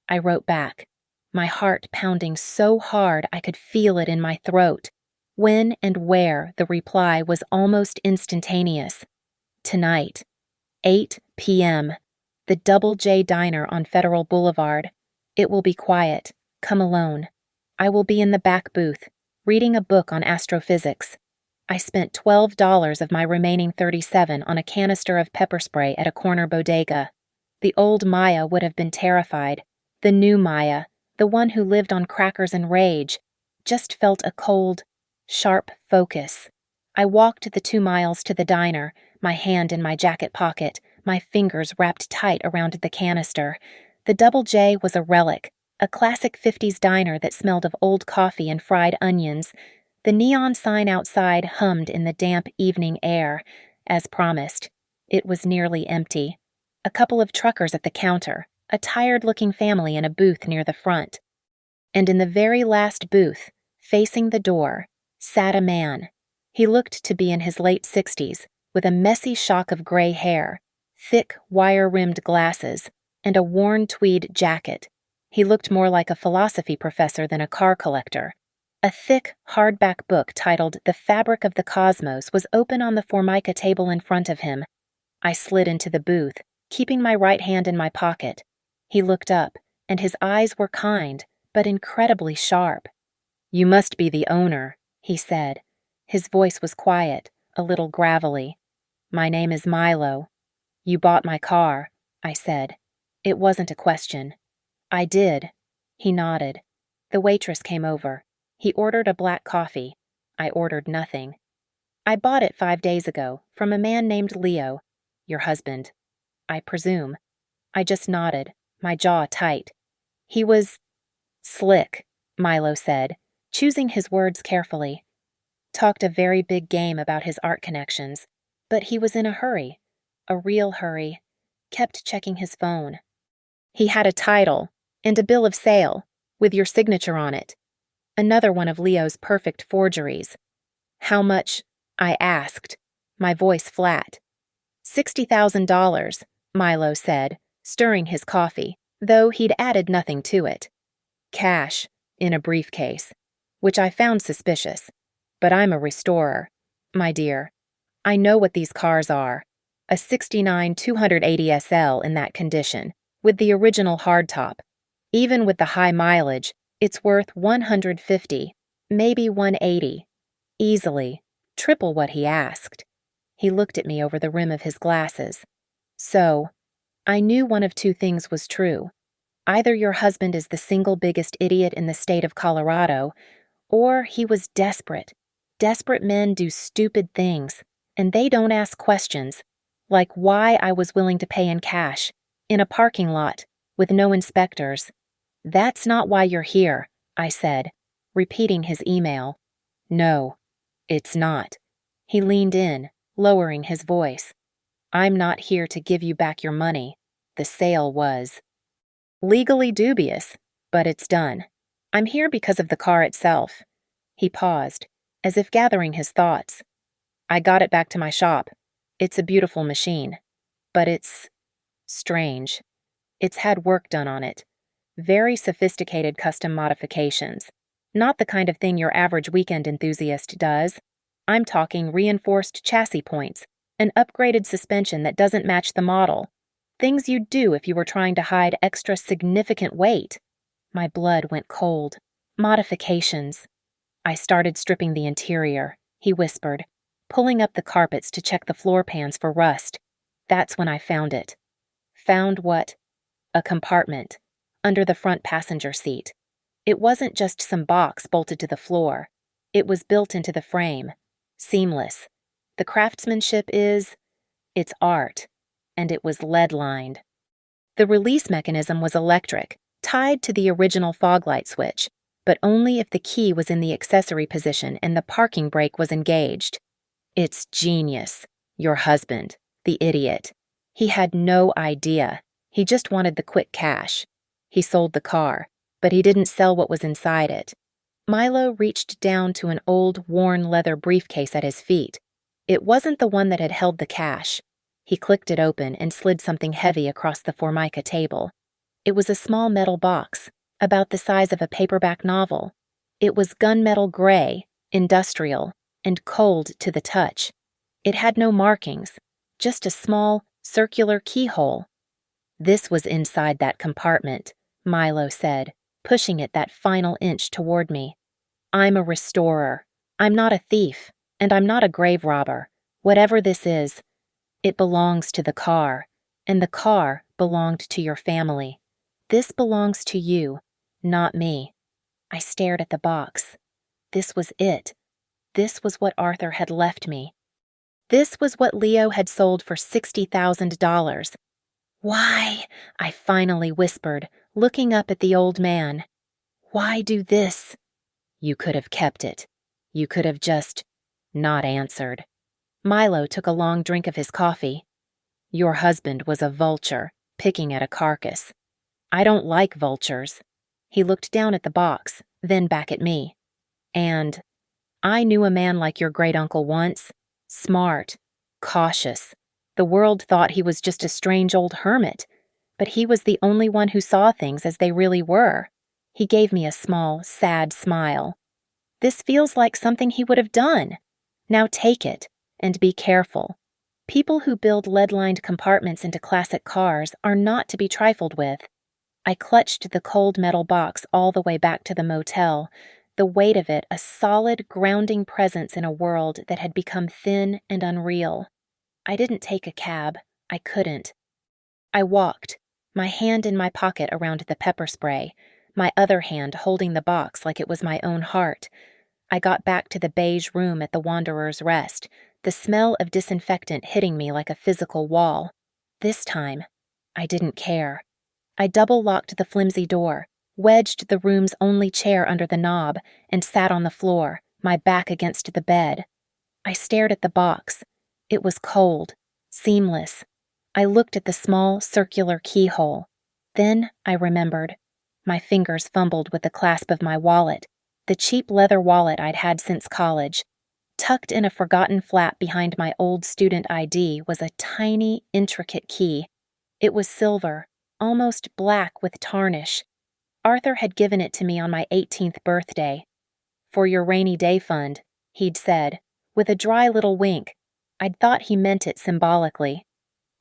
I wrote back, my heart pounding so hard I could feel it in my throat. When and where the reply was almost instantaneous. Tonight, 8 p.m., the Double J Diner on Federal Boulevard. It will be quiet. Come alone. I will be in the back booth, reading a book on astrophysics. I spent $12 of my remaining $37 on a canister of pepper spray at a corner bodega. The old Maya would have been terrified. The new Maya, the one who lived on crackers and rage, just felt a cold, sharp focus. I walked the 2 miles to the diner, my hand in my jacket pocket, my fingers wrapped tight around the canister. The Double J was a relic, a classic 50s diner that smelled of old coffee and fried onions. The neon sign outside hummed in the damp evening air. As promised, it was nearly empty. A couple of truckers at the counter, a tired-looking family in a booth near the front. And in the very last booth, facing the door, sat a man. He looked to be in his late 60s, with a messy shock of gray hair, thick, wire-rimmed glasses, and a worn tweed jacket. He looked more like a philosophy professor than a car collector. A thick, hardback book titled The Fabric of the Cosmos was open on the Formica table in front of him. I slid into the booth, keeping my right hand in my pocket. He looked up, and his eyes were kind, but incredibly sharp. "You must be the owner," he said. His voice was quiet, a little gravelly. "My name is Milo." "You bought my car," I said. It wasn't a question. "I did." He nodded. The waitress came over. He ordered a black coffee. I ordered nothing. "I bought it 5 days ago, from a man named Leo. Your husband." "I presume." I just nodded, my jaw tight. "He was slick," Milo said, choosing his words carefully. "Talked a very big game about his art connections, but he was in a hurry. A real hurry. Kept checking his phone. He had a title and a bill of sale, with your signature on it. Another one of Leo's perfect forgeries. How much?" I asked, my voice flat. $60,000, Milo said, stirring his coffee, though he'd added nothing to it. Cash, in a briefcase, which I found suspicious. But I'm a restorer, my dear. I know what these cars are. A 69 280 SL in that condition, with the original hardtop. Even with the high mileage, it's worth 150, maybe 180. Easily, triple what he asked. He looked at me over the rim of his glasses. "So, I knew one of two things was true. Either your husband is the single biggest idiot in the state of Colorado, or he was desperate. Desperate men do stupid things, and they don't ask questions, like why I was willing to pay in cash, in a parking lot, with no inspectors. That's not why you're here," I said, repeating his email. "No, it's not." He leaned in, lowering his voice. "I'm not here to give you back your money. The sale was legally dubious, but it's done. I'm here because of the car itself." He paused, as if gathering his thoughts. "I got it back to my shop. It's a beautiful machine. But it's strange. It's had work done on it. Very sophisticated custom modifications. Not the kind of thing your average weekend enthusiast does. I'm talking reinforced chassis points, an upgraded suspension that doesn't match the model. Things you'd do if you were trying to hide extra significant weight." My blood went cold. Modifications. "I started stripping the interior," he whispered, pulling up the carpets to check the floor pans for rust. That's when I found it. Found what? A compartment, under the front passenger seat. It wasn't just some box bolted to the floor. It was built into the frame. Seamless. The craftsmanship it's art. And it was lead-lined. The release mechanism was electric, tied to the original fog light switch, but only if the key was in the accessory position and the parking brake was engaged. It's genius. Your husband, the idiot. He had no idea. He just wanted the quick cash. He sold the car, but he didn't sell what was inside it. Milo reached down to an old, worn leather briefcase at his feet. It wasn't the one that had held the cash. He clicked it open and slid something heavy across the Formica table. It was a small metal box, about the size of a paperback novel. It was gunmetal gray, industrial, and cold to the touch. It had no markings, just a small, circular keyhole. "This was inside that compartment," Milo said, pushing it that final inch toward me. "I'm a restorer. I'm not a thief, and I'm not a grave robber. Whatever this is, it belongs to the car, and the car belonged to your family. This belongs to you, not me." I stared at the box. This was it. This was what Arthur had left me. This was what Leo had sold for $60,000. Why? I finally whispered, looking up at the old man. Why do this? You could have kept it. You could have just not answered. Milo took a long drink of his coffee. Your husband was a vulture, picking at a carcass. I don't like vultures. He looked down at the box, then back at me. And I knew a man like your great-uncle once. Smart, cautious. The world thought he was just a strange old hermit, but he was the only one who saw things as they really were. He gave me a small, sad smile. This feels like something he would have done. Now take it, and be careful. People who build lead-lined compartments into classic cars are not to be trifled with. I clutched the cold metal box all the way back to the motel, the weight of it a solid, grounding presence in a world that had become thin and unreal. I didn't take a cab. I couldn't. I walked, my hand in my pocket around the pepper spray, my other hand holding the box like it was my own heart. I got back to the beige room at the Wanderer's Rest, the smell of disinfectant hitting me like a physical wall. This time, I didn't care. I double-locked the flimsy door, wedged the room's only chair under the knob, and sat on the floor, my back against the bed. I stared at the box. It was cold, seamless. I looked at the small, circular keyhole. Then I remembered. My fingers fumbled with the clasp of my wallet, the cheap leather wallet I'd had since college. Tucked in a forgotten flap behind my old student ID was a tiny, intricate key. It was silver, almost black with tarnish. Arthur had given it to me on my 18th birthday. For your rainy day fund, he'd said, with a dry little wink. I'd thought he meant it symbolically.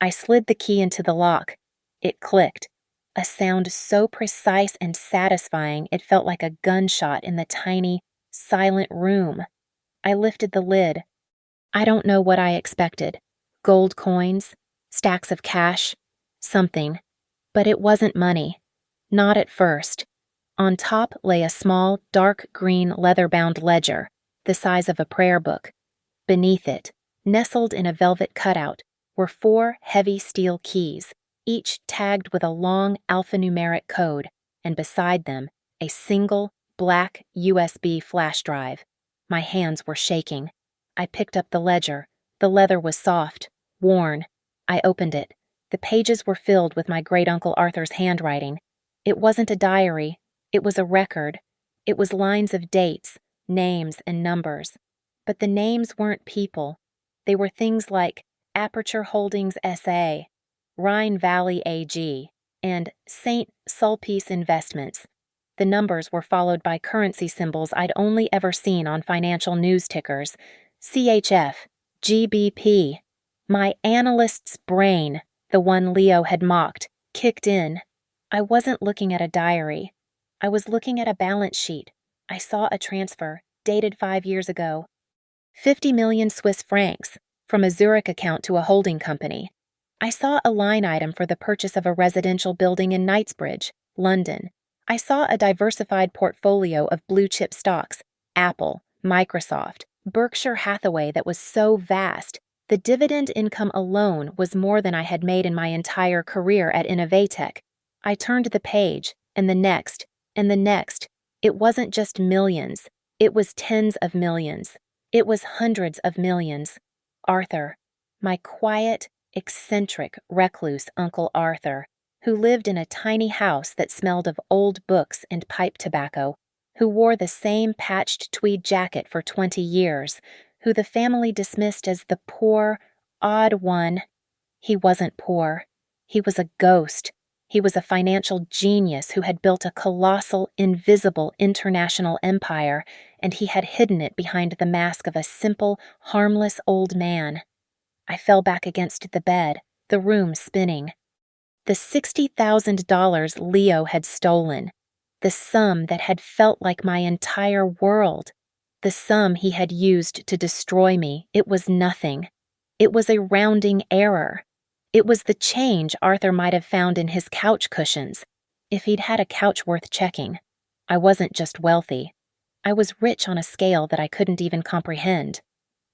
I slid the key into the lock. It clicked, a sound so precise and satisfying it felt like a gunshot in the tiny, silent room. I lifted the lid. I don't know what I expected. Gold coins, stacks of cash, something. But it wasn't money. Not at first. On top lay a small, dark green leather-bound ledger, the size of a prayer book. Beneath it, nestled in a velvet cutout, were 4 heavy steel keys, each tagged with a long alphanumeric code, and beside them, a single, black USB flash drive. My hands were shaking. I picked up the ledger. The leather was soft, worn. I opened it. The pages were filled with my great-uncle Arthur's handwriting. It wasn't a diary. It was a record. It was lines of dates, names, and numbers. But the names weren't people. They were things like Aperture Holdings S.A., Rhine Valley AG, and St. Sulpice Investments. The numbers were followed by currency symbols I'd only ever seen on financial news tickers. CHF, GBP. My analyst's brain, the one Leo had mocked, kicked in. I wasn't looking at a diary. I was looking at a balance sheet. I saw a transfer, dated 5 years ago. 50 million Swiss francs, from a Zurich account to a holding company. I saw a line item for the purchase of a residential building in Knightsbridge, London. I saw a diversified portfolio of blue-chip stocks, Apple, Microsoft, Berkshire Hathaway that was so vast, the dividend income alone was more than I had made in my entire career at Innovatech. I turned the page, and the next, and the next. It wasn't just millions. It was tens of millions. It was hundreds of millions. Arthur, my quiet, eccentric, recluse Uncle Arthur, who lived in a tiny house that smelled of old books and pipe tobacco, who wore the same patched tweed jacket for 20 years, who the family dismissed as the poor, odd one. He wasn't poor. He was a ghost. He was a financial genius who had built a colossal, invisible international empire, and he had hidden it behind the mask of a simple, harmless old man. I fell back against the bed, the room spinning. The $60,000 Leo had stolen, the sum that had felt like my entire world, the sum he had used to destroy me, it was nothing. It was a rounding error. It was the change Arthur might have found in his couch cushions, if he'd had a couch worth checking. I wasn't just wealthy. I was rich on a scale that I couldn't even comprehend.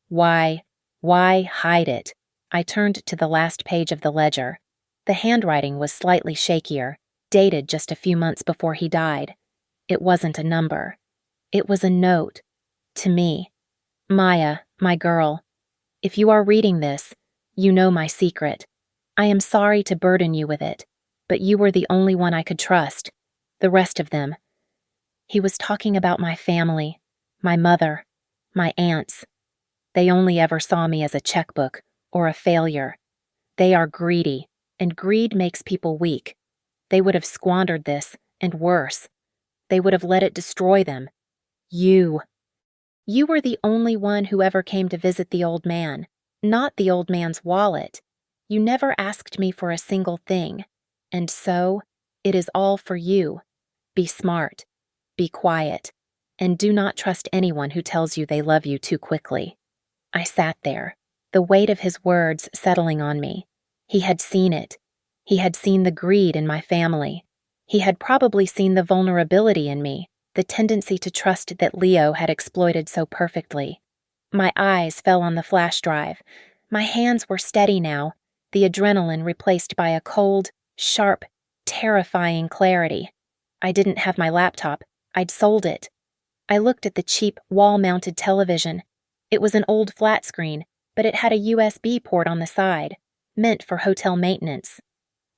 Why, Why hide it? I turned to the last page of the ledger. The handwriting was slightly shakier, dated just a few months before he died. It wasn't a number. It was a note. To me. Maya, my girl. If you are reading this, you know my secret. I am sorry to burden you with it, but you were the only one I could trust. The rest of them. He was talking about my family, my mother, my aunts. They only ever saw me as a checkbook or a failure. They are greedy, and greed makes people weak. They would have squandered this, and worse. They would have let it destroy them. You. You were the only one who ever came to visit the old man, not the old man's wallet. You never asked me for a single thing. And so, it is all for you. Be smart. Be quiet. And do not trust anyone who tells you they love you too quickly. I sat there, the weight of his words settling on me. He had seen it. He had seen the greed in my family. He had probably seen the vulnerability in me, the tendency to trust that Leo had exploited so perfectly. My eyes fell on the flash drive. My hands were steady now, the adrenaline replaced by a cold, sharp, terrifying clarity. I didn't have my laptop. I'd sold it. I looked at the cheap, wall-mounted television. It was an old flat screen, but it had a USB port on the side, meant for hotel maintenance.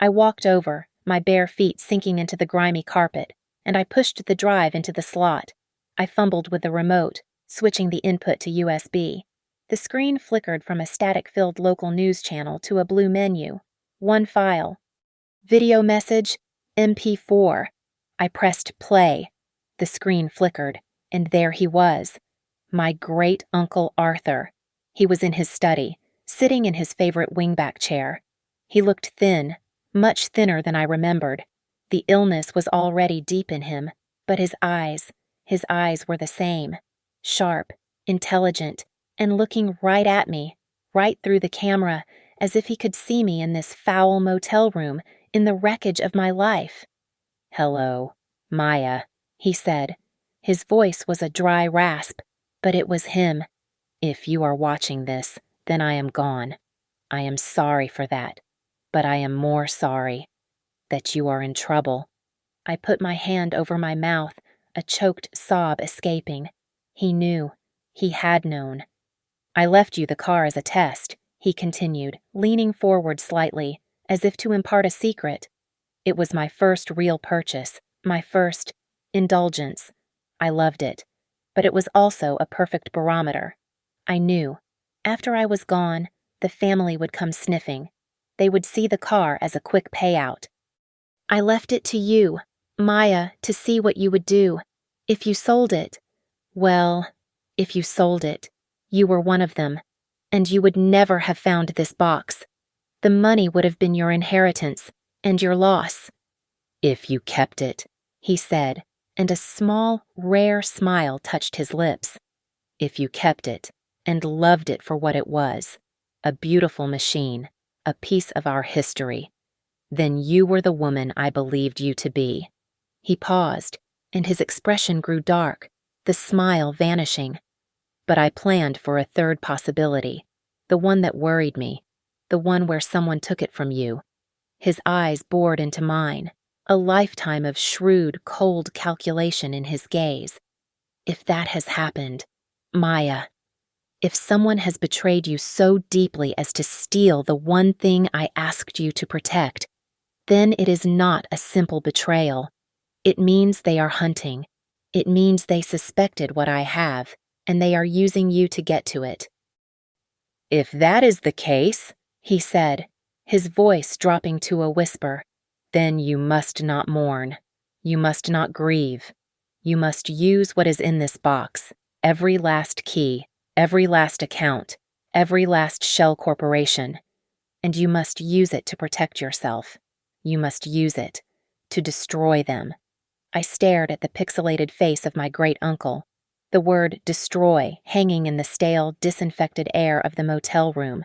I walked over, my bare feet sinking into the grimy carpet, and I pushed the drive into the slot. I fumbled with the remote, switching the input to USB. The screen flickered from a static-filled local news channel to a blue menu. One file. Video message, MP4. I pressed play. The screen flickered, and there he was. My great-uncle Arthur. He was in his study, sitting in his favorite wingback chair. He looked thin, much thinner than I remembered. The illness was already deep in him, but his eyes were the same. Sharp, intelligent, and looking right at me, right through the camera, as if he could see me in this foul motel room, in the wreckage of my life. "Hello, Maya," he said. His voice was a dry rasp, but it was him. "If you are watching this, then I am gone. I am sorry for that, but I am more sorry that you are in trouble." I put my hand over my mouth, a choked sob escaping. He knew. He had known. "I left you the car as a test," he continued, leaning forward slightly, as if to impart a secret. "It was my first real purchase, my first indulgence. I loved it, but it was also a perfect barometer. I knew. After I was gone, the family would come sniffing. They would see the car as a quick payout. I left it to you, Maya, to see what you would do. If you sold it, well, if you sold it, you were one of them, and you would never have found this box. The money would have been your inheritance, and your loss." "If you kept it," he said, and a small, rare smile touched his lips. "If you kept it, and loved it for what it was, a beautiful machine, a piece of our history, then you were the woman I believed you to be." He paused, and his expression grew dark, the smile vanishing. "But I planned for a third possibility, the one that worried me, the one where someone took it from you." His eyes bored into mine, a lifetime of shrewd, cold calculation in his gaze. "If that has happened, Maya, if someone has betrayed you so deeply as to steal the one thing I asked you to protect, then it is not a simple betrayal. It means they are hunting. It means they suspected what I have, and they are using you to get to it." "If that is the case," he said, his voice dropping to a whisper, "then you must not mourn. You must not grieve. You must use what is in this box, every last key, every last account, every last shell corporation. And you must use it to protect yourself. You must use it to destroy them." I stared at the pixelated face of my great-uncle, the word destroy hanging in the stale, disinfected air of the motel room.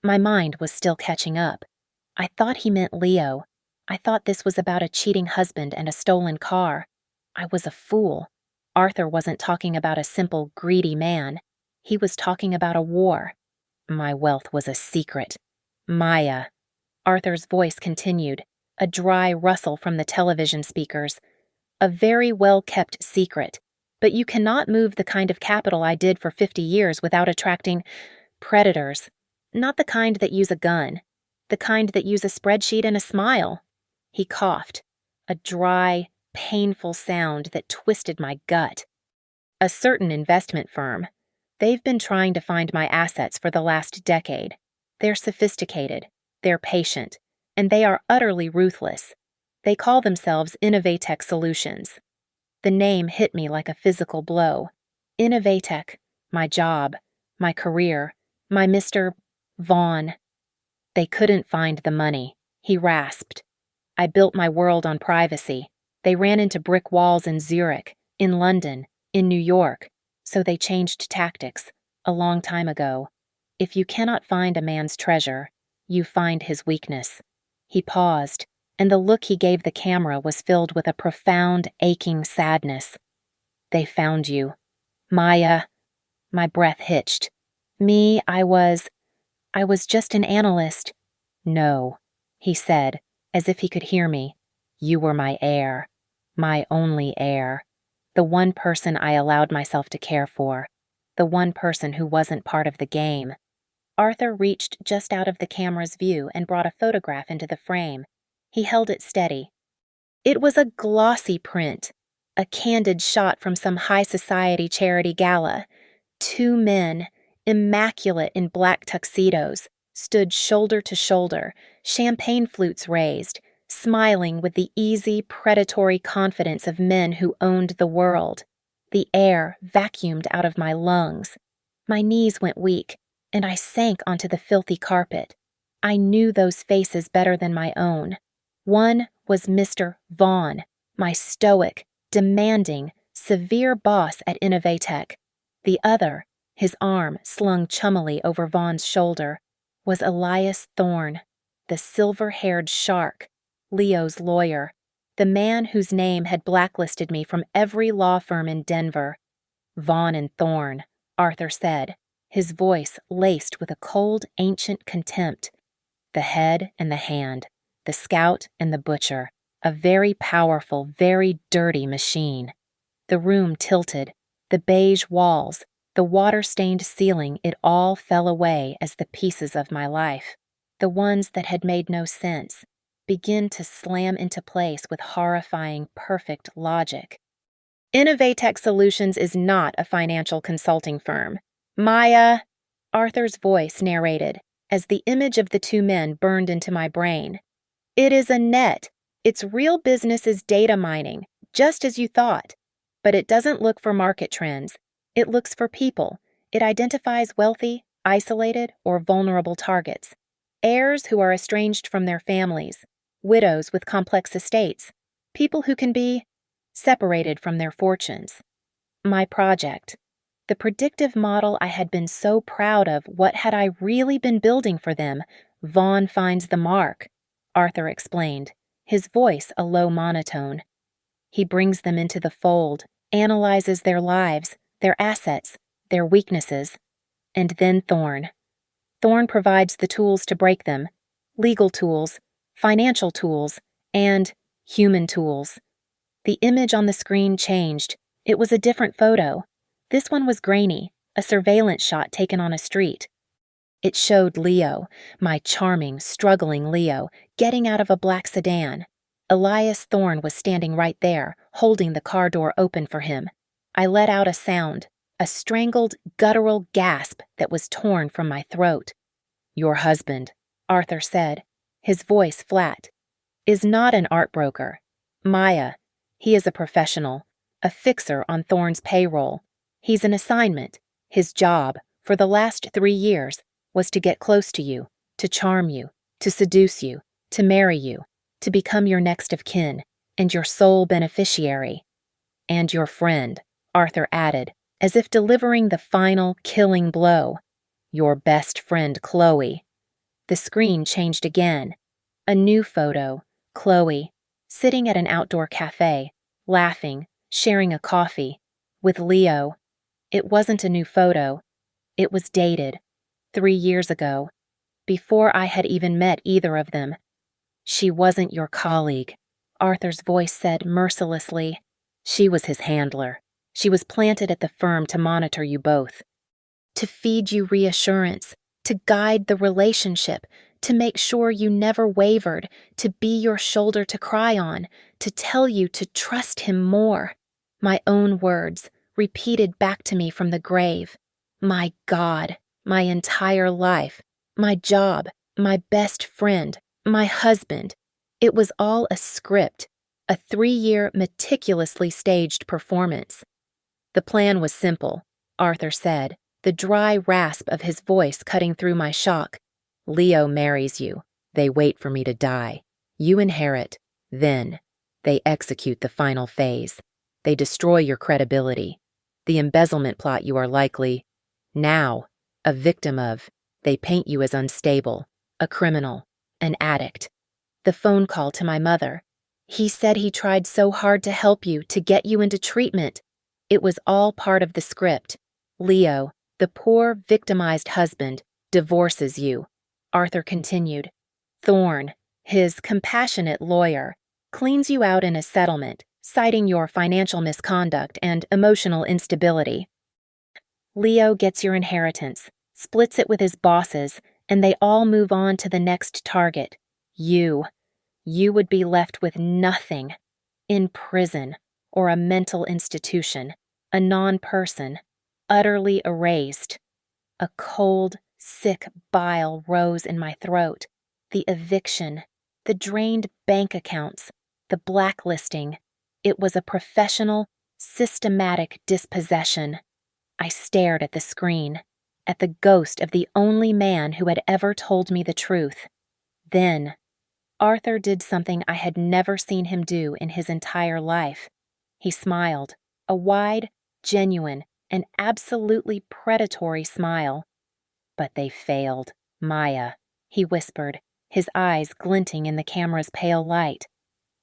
My mind was still catching up. I thought he meant Leo. I thought this was about a cheating husband and a stolen car. I was a fool. Arthur wasn't talking about a simple, greedy man. He was talking about a war. My wealth was a secret. Maya. Arthur's voice continued, a dry rustle from the television speakers. A very well-kept secret. But you cannot move the kind of capital I did for 50 years without attracting predators. Not the kind that use a gun. The kind that use a spreadsheet and a smile. He coughed, a dry, painful sound that twisted my gut. A certain investment firm. They've been trying to find my assets for the last decade. They're sophisticated, they're patient, and they are utterly ruthless. They call themselves Imitate Solutions. The name hit me like a physical blow. Imitate, my job, my career, my Mr. Vaughn. They couldn't find the money, he rasped. I built my world on privacy. They ran into brick walls in Zurich, in London, in New York, so they changed tactics, a long time ago. If you cannot find a man's treasure, you find his weakness. He paused, and the look he gave the camera was filled with a profound, aching sadness. They found you. Maya. My breath hitched. Me, I was just an analyst. No, he said, as if he could hear me. You were my heir. My only heir. The one person I allowed myself to care for. The one person who wasn't part of the game. Arthur reached just out of the camera's view and brought a photograph into the frame. He held it steady. It was a glossy print, a candid shot from some high society charity gala. Two men, immaculate in black tuxedos, stood shoulder to shoulder, champagne flutes raised, smiling with the easy, predatory confidence of men who owned the world. The air vacuumed out of my lungs. My knees went weak, and I sank onto the filthy carpet. I knew those faces better than my own. One was Mr. Vaughn, my stoic, demanding, severe boss at Innovatech. The other, his arm slung chummily over Vaughn's shoulder, was Elias Thorne, the silver-haired shark, Leo's lawyer, the man whose name had blacklisted me from every law firm in Denver. Vaughn and Thorne, Arthur said, his voice laced with a cold, ancient contempt. The head and the hand, the scout and the butcher, a very powerful, very dirty machine. The room tilted, the beige walls, the water-stained ceiling, it all fell away as the pieces of my life, the ones that had made no sense, begin to slam into place with horrifying, perfect logic. Innovatech Solutions is not a financial consulting firm. Maya, Arthur's voice narrated, as the image of the two men burned into my brain. It is a net. Its real business is data mining, just as you thought. But it doesn't look for market trends. It looks for people. It identifies wealthy, isolated, or vulnerable targets. Heirs who are estranged from their families. Widows with complex estates. People who can be separated from their fortunes. My project. The predictive model I had been so proud of, what had I really been building for them? Vaughn finds the mark, Arthur explained, his voice a low monotone. He brings them into the fold, analyzes their lives, their assets, their weaknesses. And then Thorne. Thorne provides the tools to break them, legal tools, financial tools, and human tools. The image on the screen changed. It was a different photo. This one was grainy, a surveillance shot taken on a street. It showed Leo, my charming, struggling Leo, getting out of a black sedan. Elias Thorne was standing right there, holding the car door open for him. I let out a sound, a strangled, guttural gasp that was torn from my throat. Your husband, Arthur said, his voice flat, is not an art broker. Maya, he is a professional, a fixer on Thorne's payroll. He's an assignment. His job, for the last 3 years, was to get close to you, to charm you, to seduce you, to marry you, to become your next of kin, and your sole beneficiary. And your friend, Arthur added, as if delivering the final, killing blow. Your best friend, Chloe. The screen changed again. A new photo, Chloe, sitting at an outdoor cafe, laughing, sharing a coffee, with Leo. It wasn't a new photo. It was dated. 3 years ago, before I had even met either of them. She wasn't your colleague, Arthur's voice said mercilessly. She was his handler. She was planted at the firm to monitor you both, to feed you reassurance, to guide the relationship, to make sure you never wavered, to be your shoulder to cry on, to tell you to trust him more. My own words, repeated back to me from the grave. My God, my entire life, my job, my best friend, my husband. It was all a script, a 3-year meticulously staged performance. The plan was simple, Arthur said, the dry rasp of his voice cutting through my shock. Leo marries you. They wait for me to die. You inherit. Then, they execute the final phase. They destroy your credibility. The embezzlement plot you are likely, now, a victim of. They paint you as unstable, a criminal, an addict. The phone call to my mother. He said he tried so hard to help you, to get you into treatment. It was all part of the script. Leo, the poor, victimized husband, divorces you. Arthur continued. Thorne, his compassionate lawyer, cleans you out in a settlement, citing your financial misconduct and emotional instability. Leo gets your inheritance, splits it with his bosses, and they all move on to the next target. You. You would be left with nothing. In prison, or a mental institution, a non-person, utterly erased. A cold, sick bile rose in my throat. The eviction, the drained bank accounts, the blacklisting. It was a professional, systematic dispossession. I stared at the screen, at the ghost of the only man who had ever told me the truth. Then, Arthur did something I had never seen him do in his entire life. He smiled, a wide, genuine, and absolutely predatory smile. But they failed, Maya, he whispered, his eyes glinting in the camera's pale light.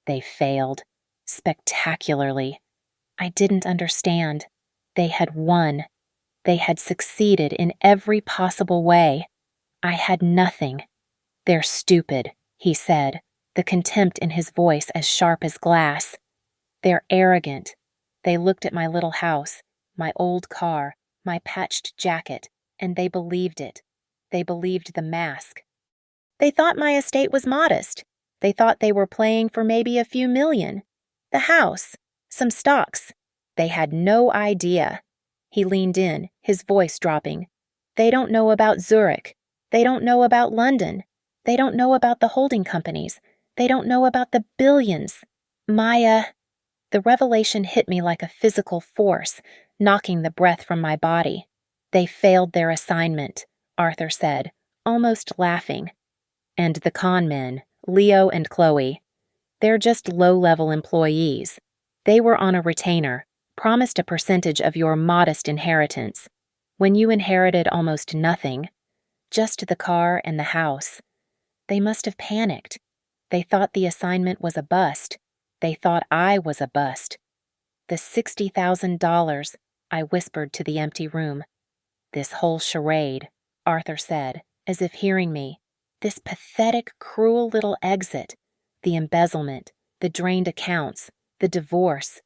They failed, spectacularly. I didn't understand. They had won. They had succeeded in every possible way. I had nothing. They're stupid, he said, the contempt in his voice as sharp as glass. They're arrogant. They looked at my little house, my old car, my patched jacket, and they believed it. They believed the mask. They thought my estate was modest. They thought they were playing for maybe a few million. The house, some stocks. They had no idea. He leaned in, his voice dropping. They don't know about Zurich. They don't know about London. They don't know about the holding companies. They don't know about the billions. Maya. The revelation hit me like a physical force, knocking the breath from my body. They failed their assignment, Arthur said, almost laughing. And the con men, Leo and Chloe, they're just low-level employees. They were on a retainer, promised a percentage of your modest inheritance. When you inherited almost nothing, just the car and the house, they must have panicked. They thought the assignment was a bust. They thought I was a bust. The $60,000, I whispered to the empty room. This whole charade, Arthur said, as if hearing me. This pathetic, cruel little exit. The embezzlement, the drained accounts, the divorce.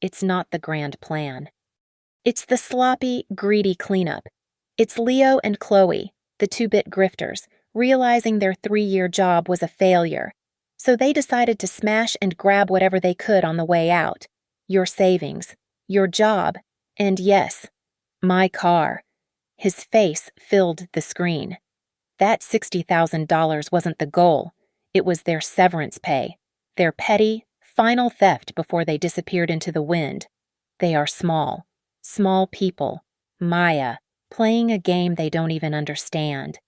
It's not the grand plan. It's the sloppy, greedy cleanup. It's Leo and Chloe, the 2-bit grifters, realizing their 3-year job was a failure. So they decided to smash and grab whatever they could on the way out. Your savings, your job, and yes, my car. His face filled the screen. That $60,000 wasn't the goal. It was their severance pay, their petty, final theft before they disappeared into the wind. They are small people, Maya, playing a game they don't even understand.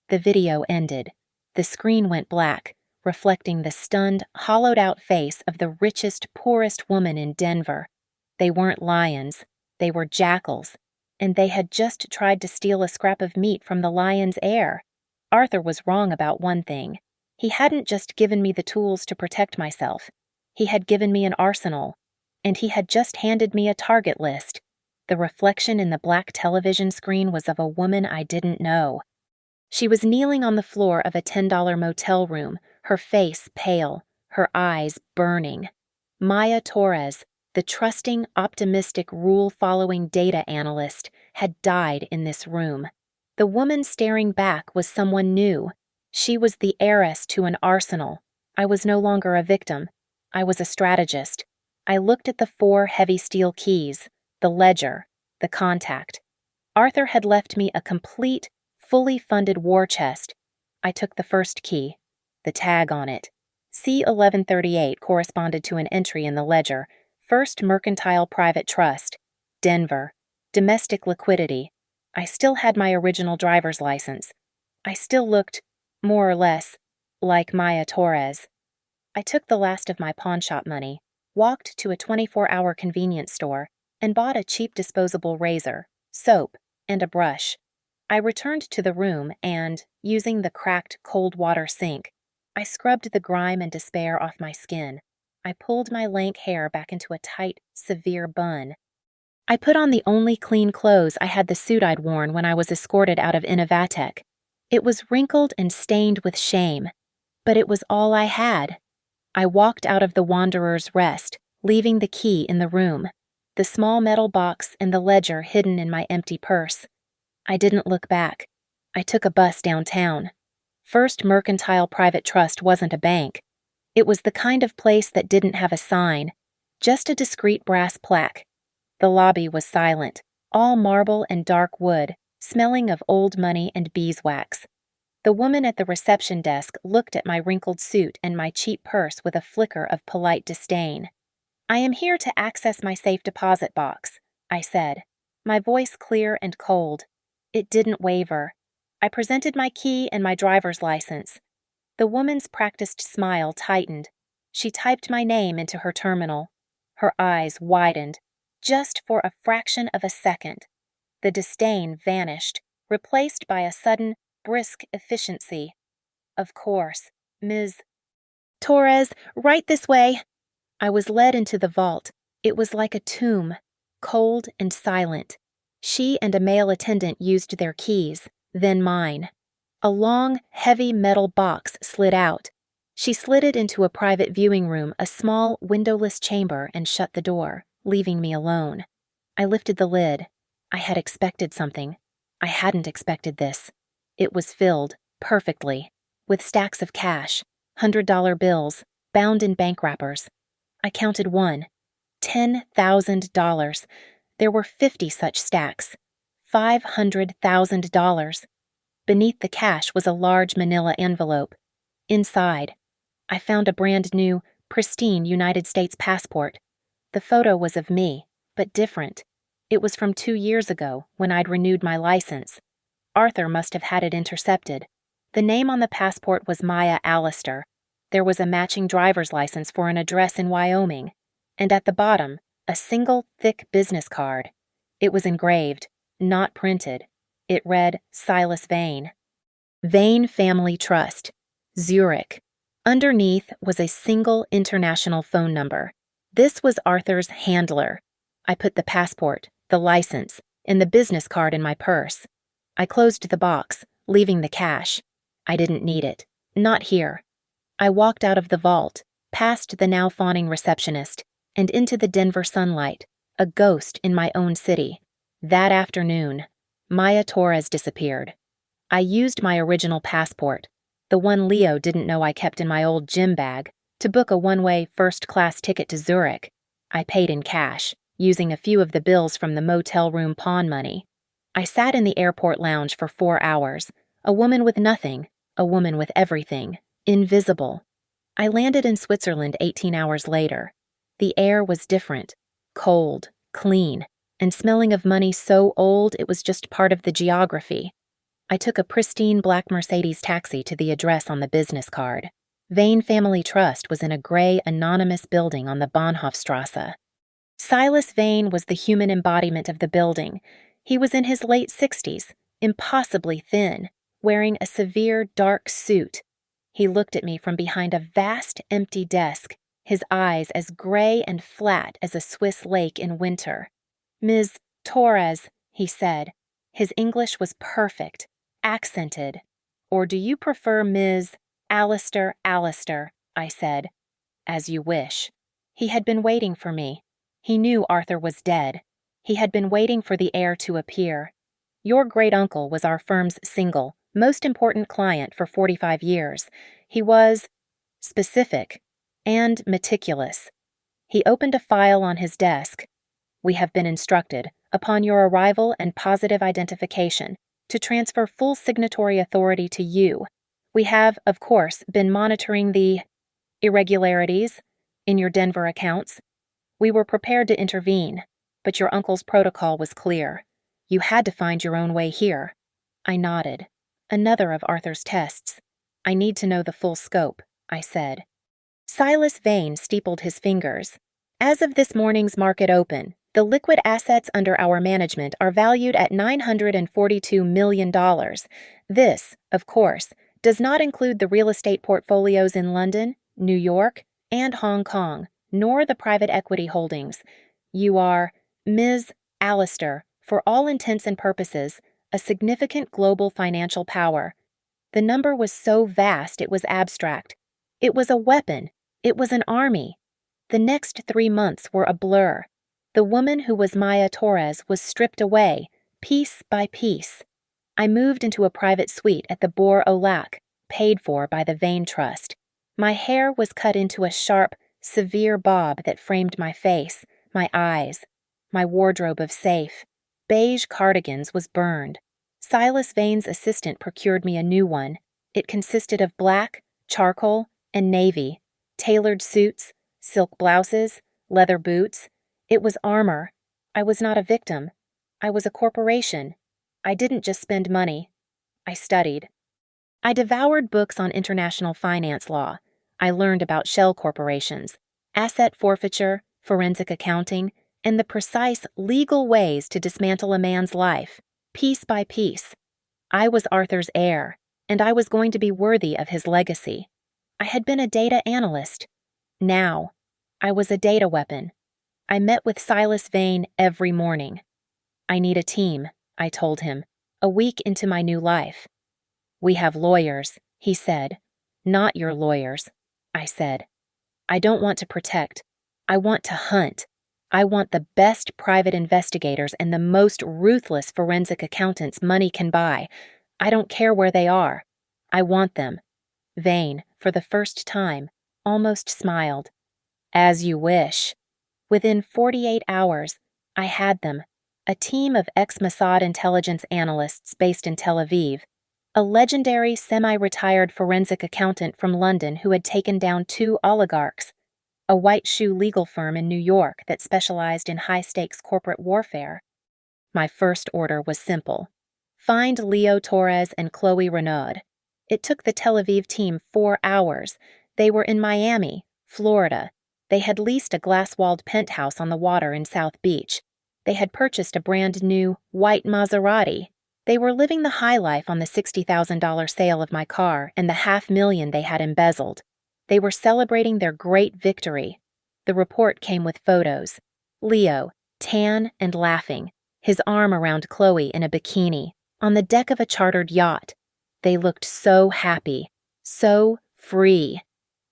The video ended. The screen went black, reflecting the stunned, hollowed-out face of the richest, poorest woman in Denver. They weren't lions. They were jackals, and they had just tried to steal a scrap of meat from the lion's heir. Arthur was wrong about one thing. He hadn't just given me the tools to protect myself. He had given me an arsenal, and he had just handed me a target list. The reflection in the black television screen was of a woman I didn't know, She was kneeling on the floor of a $10 motel room, her face pale, her eyes burning. Maya Torres, the trusting, optimistic, rule-following data analyst, had died in this room. The woman staring back was someone new. She was the heiress to an arsenal. I was no longer a victim. I was a strategist. I looked at the 4 heavy steel keys, the ledger, the contact. Arthur had left me a complete, fully funded war chest. I took the first key, the tag on it. C1138 corresponded to an entry in the ledger, First Mercantile Private Trust, Denver, domestic liquidity. I still had my original driver's license. I still looked, more or less, like Maya Torres. I took the last of my pawnshop money, walked to a 24-hour convenience store, and bought a cheap disposable razor, soap, and a brush. I returned to the room and, using the cracked cold water sink, I scrubbed the grime and despair off my skin. I pulled my lank hair back into a tight, severe bun. I put on the only clean clothes I had, the suit I'd worn when I was escorted out of Innovatec. It was wrinkled and stained with shame, but it was all I had. I walked out of the Wanderer's Rest, leaving the key in the room, the small metal box and the ledger hidden in my empty purse. I didn't look back. I took a bus downtown. First Mercantile Private Trust wasn't a bank. It was the kind of place that didn't have a sign, just a discreet brass plaque. The lobby was silent, all marble and dark wood, smelling of old money and beeswax. The woman at the reception desk looked at my wrinkled suit and my cheap purse with a flicker of polite disdain. "I am here to access my safe deposit box," I said, my voice clear and cold. It didn't waver. I presented my key and my driver's license. The woman's practiced smile tightened. She typed my name into her terminal. Her eyes widened, just for a fraction of a second. The disdain vanished, replaced by a sudden, brisk efficiency. "Of course, Ms. Torres, right this way." I was led into the vault. It was like a tomb, cold and silent. She and a male attendant used their keys, then mine. A long, heavy metal box slid out. She slid it into a private viewing room, a small, windowless chamber, and shut the door, leaving me alone. I lifted the lid. I had expected something. I hadn't expected this. It was filled, perfectly, with stacks of cash, $100 bills, bound in bank wrappers. I counted one. $10,000. There were 50 such stacks. $500,000. Beneath the cash was a large manila envelope. Inside, I found a brand new, pristine United States passport. The photo was of me, but different. It was from 2 years ago, when I'd renewed my license. Arthur must have had it intercepted. The name on the passport was Maya Allister. There was a matching driver's license for an address in Wyoming, and at the bottom, a single thick business card. It was engraved, not printed. It read Silas Vane. Vane Family Trust, Zurich. Underneath was a single international phone number. This was Arthur's handler. I put the passport, the license, and the business card in my purse. I closed the box, leaving the cash. I didn't need it. Not here. I walked out of the vault, past the now fawning receptionist, and into the Denver sunlight, a ghost in my own city. That afternoon, Maya Torres disappeared. I used my original passport, the one Leo didn't know I kept in my old gym bag, to book a one-way first-class ticket to Zurich. I paid in cash, using a few of the bills from the motel room pawn money. I sat in the airport lounge for 4 hours, a woman with nothing, a woman with everything, invisible. I landed in Switzerland 18 hours later. The air was different, cold, clean, and smelling of money so old it was just part of the geography. I took a pristine black Mercedes taxi to the address on the business card. Vane Family Trust was in a gray, anonymous building on the Bahnhofstrasse. Silas Vane was the human embodiment of the building. He was in his late 60s, impossibly thin, wearing a severe, dark suit. He looked at me from behind a vast, empty desk, his eyes as gray and flat as a Swiss lake in winter. "Ms. Torres," he said. His English was perfect, accented, Or do you prefer Ms. Allister, I said. As you wish. He had been waiting for me. He knew Arthur was dead. He had been waiting for the heir to appear. Your great-uncle was our firm's single, most important client for 45 years. He was specific and meticulous. He opened a file on his desk. We have been instructed, upon your arrival and positive identification, to transfer full signatory authority to you. We have, of course, been monitoring the irregularities in your Denver accounts. We were prepared to intervene, but your uncle's protocol was clear. You had to find your own way here. I nodded. Another of Arthur's tests. I need to know the full scope, I said. Silas Vane steepled his fingers. As of this morning's market open, the liquid assets under our management are valued at $942 million. This, of course, does not include the real estate portfolios in London, New York, and Hong Kong, nor the private equity holdings. You are, Ms. Allister, for all intents and purposes, a significant global financial power. The number was so vast it was abstract. It was a weapon. It was an army. The next 3 months were a blur. The woman who was Maya Torres was stripped away, piece by piece. I moved into a private suite at the Bois au Lac, paid for by the Vane Trust. My hair was cut into a sharp, severe bob that framed my face, my eyes. My wardrobe of safe, beige cardigans was burned. Silas Vane's assistant procured me a new one. It consisted of black, charcoal, and navy, tailored suits, silk blouses, leather boots. It was armor. I was not a victim. I was a corporation. I didn't just spend money. I studied. I devoured books on international finance law. I learned about shell corporations, asset forfeiture, forensic accounting, and the precise legal ways to dismantle a man's life, piece by piece. I was Arthur's heir, and I was going to be worthy of his legacy. I had been a data analyst. Now, I was a data weapon. I met with Silas Vane every morning. I need a team, I told him, a week into my new life. We have lawyers, he said. Not your lawyers, I said. I don't want to protect. I want to hunt. I want the best private investigators and the most ruthless forensic accountants money can buy. I don't care where they are. I want them. Vane, for the first time, almost smiled. As you wish. Within 48 hours, I had them, a team of ex-Mossad intelligence analysts based in Tel Aviv, a legendary semi-retired forensic accountant from London who had taken down 2 oligarchs, a white shoe legal firm in New York that specialized in high-stakes corporate warfare. My first order was simple. Find Leo Torres and Chloe Renaud. It took the Tel Aviv team 4 hours. They were in Miami, Florida. They had leased a glass-walled penthouse on the water in South Beach. They had purchased a brand-new white Maserati. They were living the high life on the $60,000 sale of my car and the $500,000 they had embezzled. They were celebrating their great victory. The report came with photos. Leo, tan and laughing, his arm around Chloe in a bikini, on the deck of a chartered yacht. They looked so happy, so free.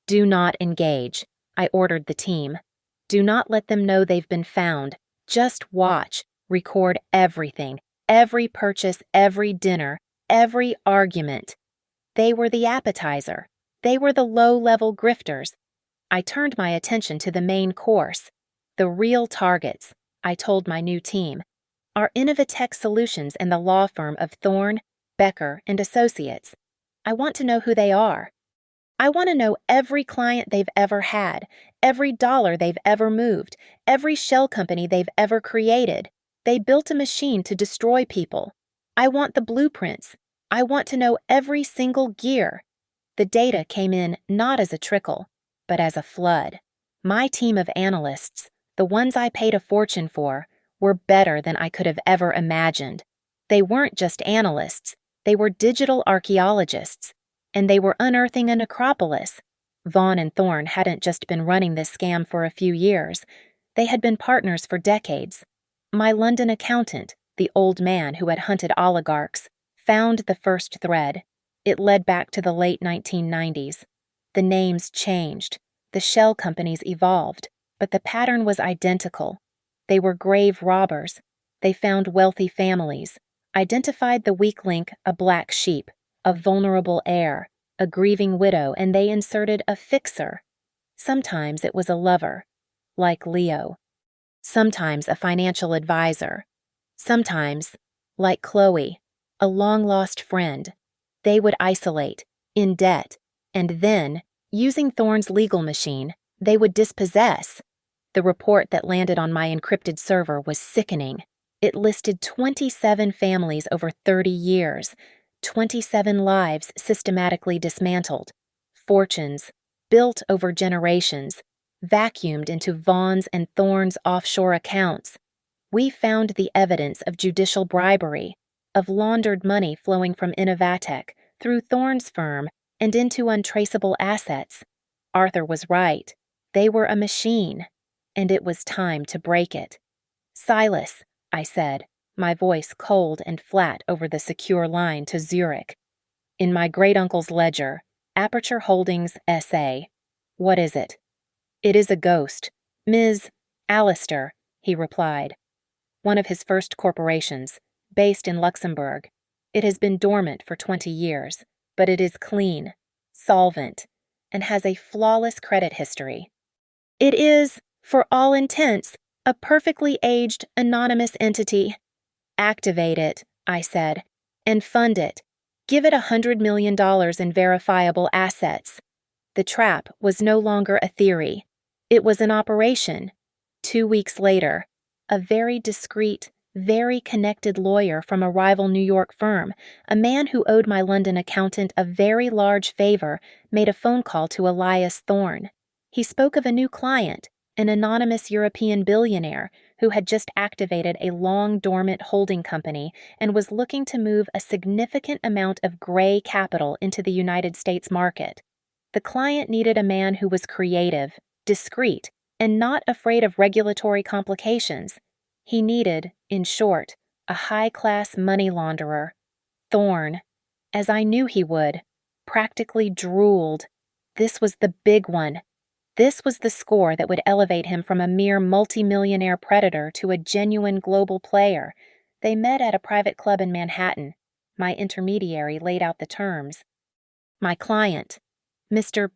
Do not engage, I ordered the team. Do not let them know they've been found. Just watch, record everything, every purchase, every dinner, every argument. They were the appetizer. They were the low-level grifters. I turned my attention to the main course. The real targets, I told my new team, are Innovatech Solutions and the law firm of Thorne, Becker, and Associates. I want to know who they are. I want to know every client they've ever had, every dollar they've ever moved, every shell company they've ever created. They built a machine to destroy people. I want the blueprints. I want to know every single gear. The data came in not as a trickle, but as a flood. My team of analysts, the ones I paid a fortune for, were better than I could have ever imagined. They weren't just analysts, they were digital archaeologists, and they were unearthing a necropolis. Vaughn and Thorne hadn't just been running this scam for a few years. They had been partners for decades. My London accountant, the old man who had hunted oligarchs, found the first thread. It led back to the late 1990s. The names changed. The shell companies evolved, but the pattern was identical. They were grave robbers. They found wealthy families, identified the weak link, a black sheep, a vulnerable heir, a grieving widow, and they inserted a fixer. Sometimes it was a lover, like Leo. Sometimes a financial advisor. Sometimes, like Chloe, a long-lost friend. They would isolate, in debt, and then, using Thorne's legal machine, they would dispossess. The report that landed on my encrypted server was sickening. It listed 27 families over 30 years, 27 lives systematically dismantled, fortunes built over generations, vacuumed into Vaughn's and Thorne's offshore accounts. We found the evidence of judicial bribery, of laundered money flowing from Innovatech through Thorne's firm and into untraceable assets. Arthur was right. They were a machine, and it was time to break it. "Silas," I said, my voice cold and flat over the secure line to Zurich. "In my great-uncle's ledger, Aperture Holdings S.A. What is it?" "It is a ghost. Ms. Allister," he replied. "One of his first corporations, based in Luxembourg. It has been dormant for 20 years, but it is clean, solvent, and has a flawless credit history. It is, for all intents, a perfectly aged, anonymous entity. Activate it," I said, "and fund it. Give it $100 million in verifiable assets." The trap was no longer a theory. It was an operation. 2 weeks later, a very discreet, very connected lawyer from a rival New York firm, a man who owed my London accountant a very large favor, made a phone call to Elias Thorne. He spoke of a new client, an anonymous European billionaire who had just activated a long-dormant holding company and was looking to move a significant amount of gray capital into the United States market. The client needed a man who was creative, discreet, and not afraid of regulatory complications. He needed, in short, a high-class money launderer. Thorne, as I knew he would, practically drooled. This was the big one. This was the score that would elevate him from a mere multimillionaire predator to a genuine global player. They met at a private club in Manhattan. My intermediary laid out the terms. My client, Mr.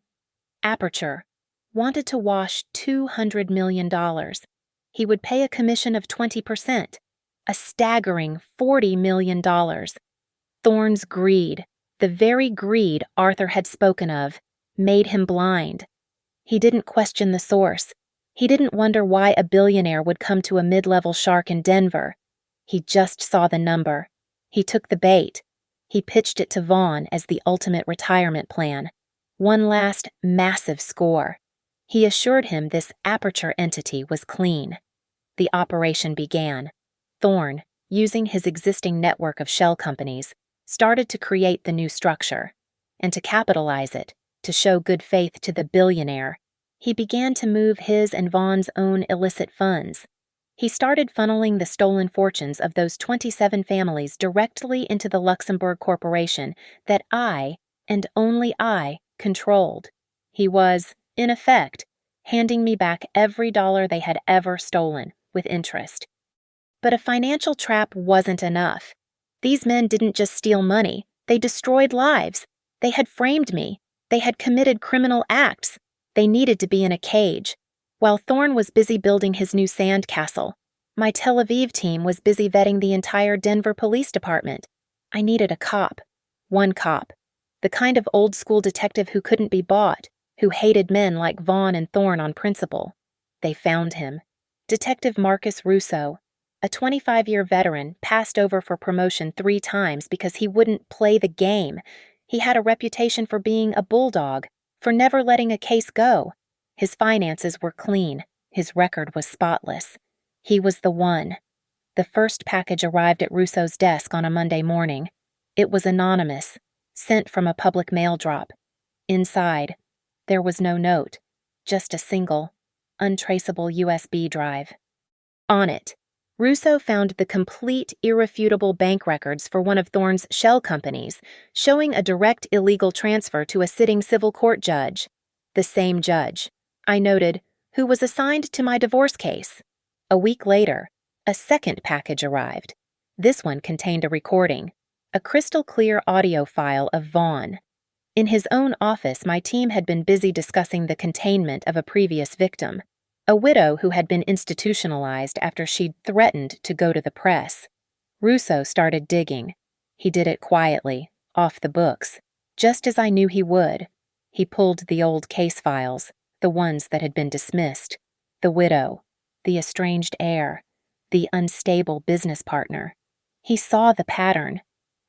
Aperture, wanted to wash $200 million. He would pay a commission of 20%, a staggering $40 million. Thorne's greed, the very greed Arthur had spoken of, made him blind. He didn't question the source. He didn't wonder why a billionaire would come to a mid-level shark in Denver. He just saw the number. He took the bait. He pitched it to Vaughn as the ultimate retirement plan. One last massive score. He assured him this Aperture entity was clean. The operation began. Thorne, using his existing network of shell companies, started to create the new structure. And to capitalize it, to show good faith to the billionaire, he began to move his and Vaughn's own illicit funds. He started funneling the stolen fortunes of those 27 families directly into the Luxembourg corporation that I, and only I, controlled. He was, in effect, handing me back every dollar they had ever stolen, with interest. But a financial trap wasn't enough. These men didn't just steal money, they destroyed lives. They had framed me. They had committed criminal acts. They needed to be in a cage. While Thorne was busy building his new sand castle, my Tel Aviv team was busy vetting the entire Denver Police Department. I needed a cop. One cop. The kind of old-school detective who couldn't be bought, who hated men like Vaughn and Thorne on principle. They found him. Detective Marcus Russo, a 25-year veteran, passed over for promotion 3 times because he wouldn't play the game. He had a reputation for being a bulldog, for never letting a case go. His finances were clean. His record was spotless. He was the one. The first package arrived at Russo's desk on a Monday morning. It was anonymous, sent from a public mail drop. Inside, there was no note, just a single, untraceable USB drive. On it, Russo found the complete, irrefutable bank records for one of Thorne's shell companies, showing a direct illegal transfer to a sitting civil court judge. The same judge, I noted, who was assigned to my divorce case. A week later, a second package arrived. This one contained a recording, a crystal-clear audio file of Vaughn. In his own office, my team had been busy discussing the containment of a previous victim, a widow who had been institutionalized after she'd threatened to go to the press. Russo started digging. He did it quietly, off the books, just as I knew he would. He pulled the old case files, the ones that had been dismissed, the widow, the estranged heir, the unstable business partner. He saw the pattern.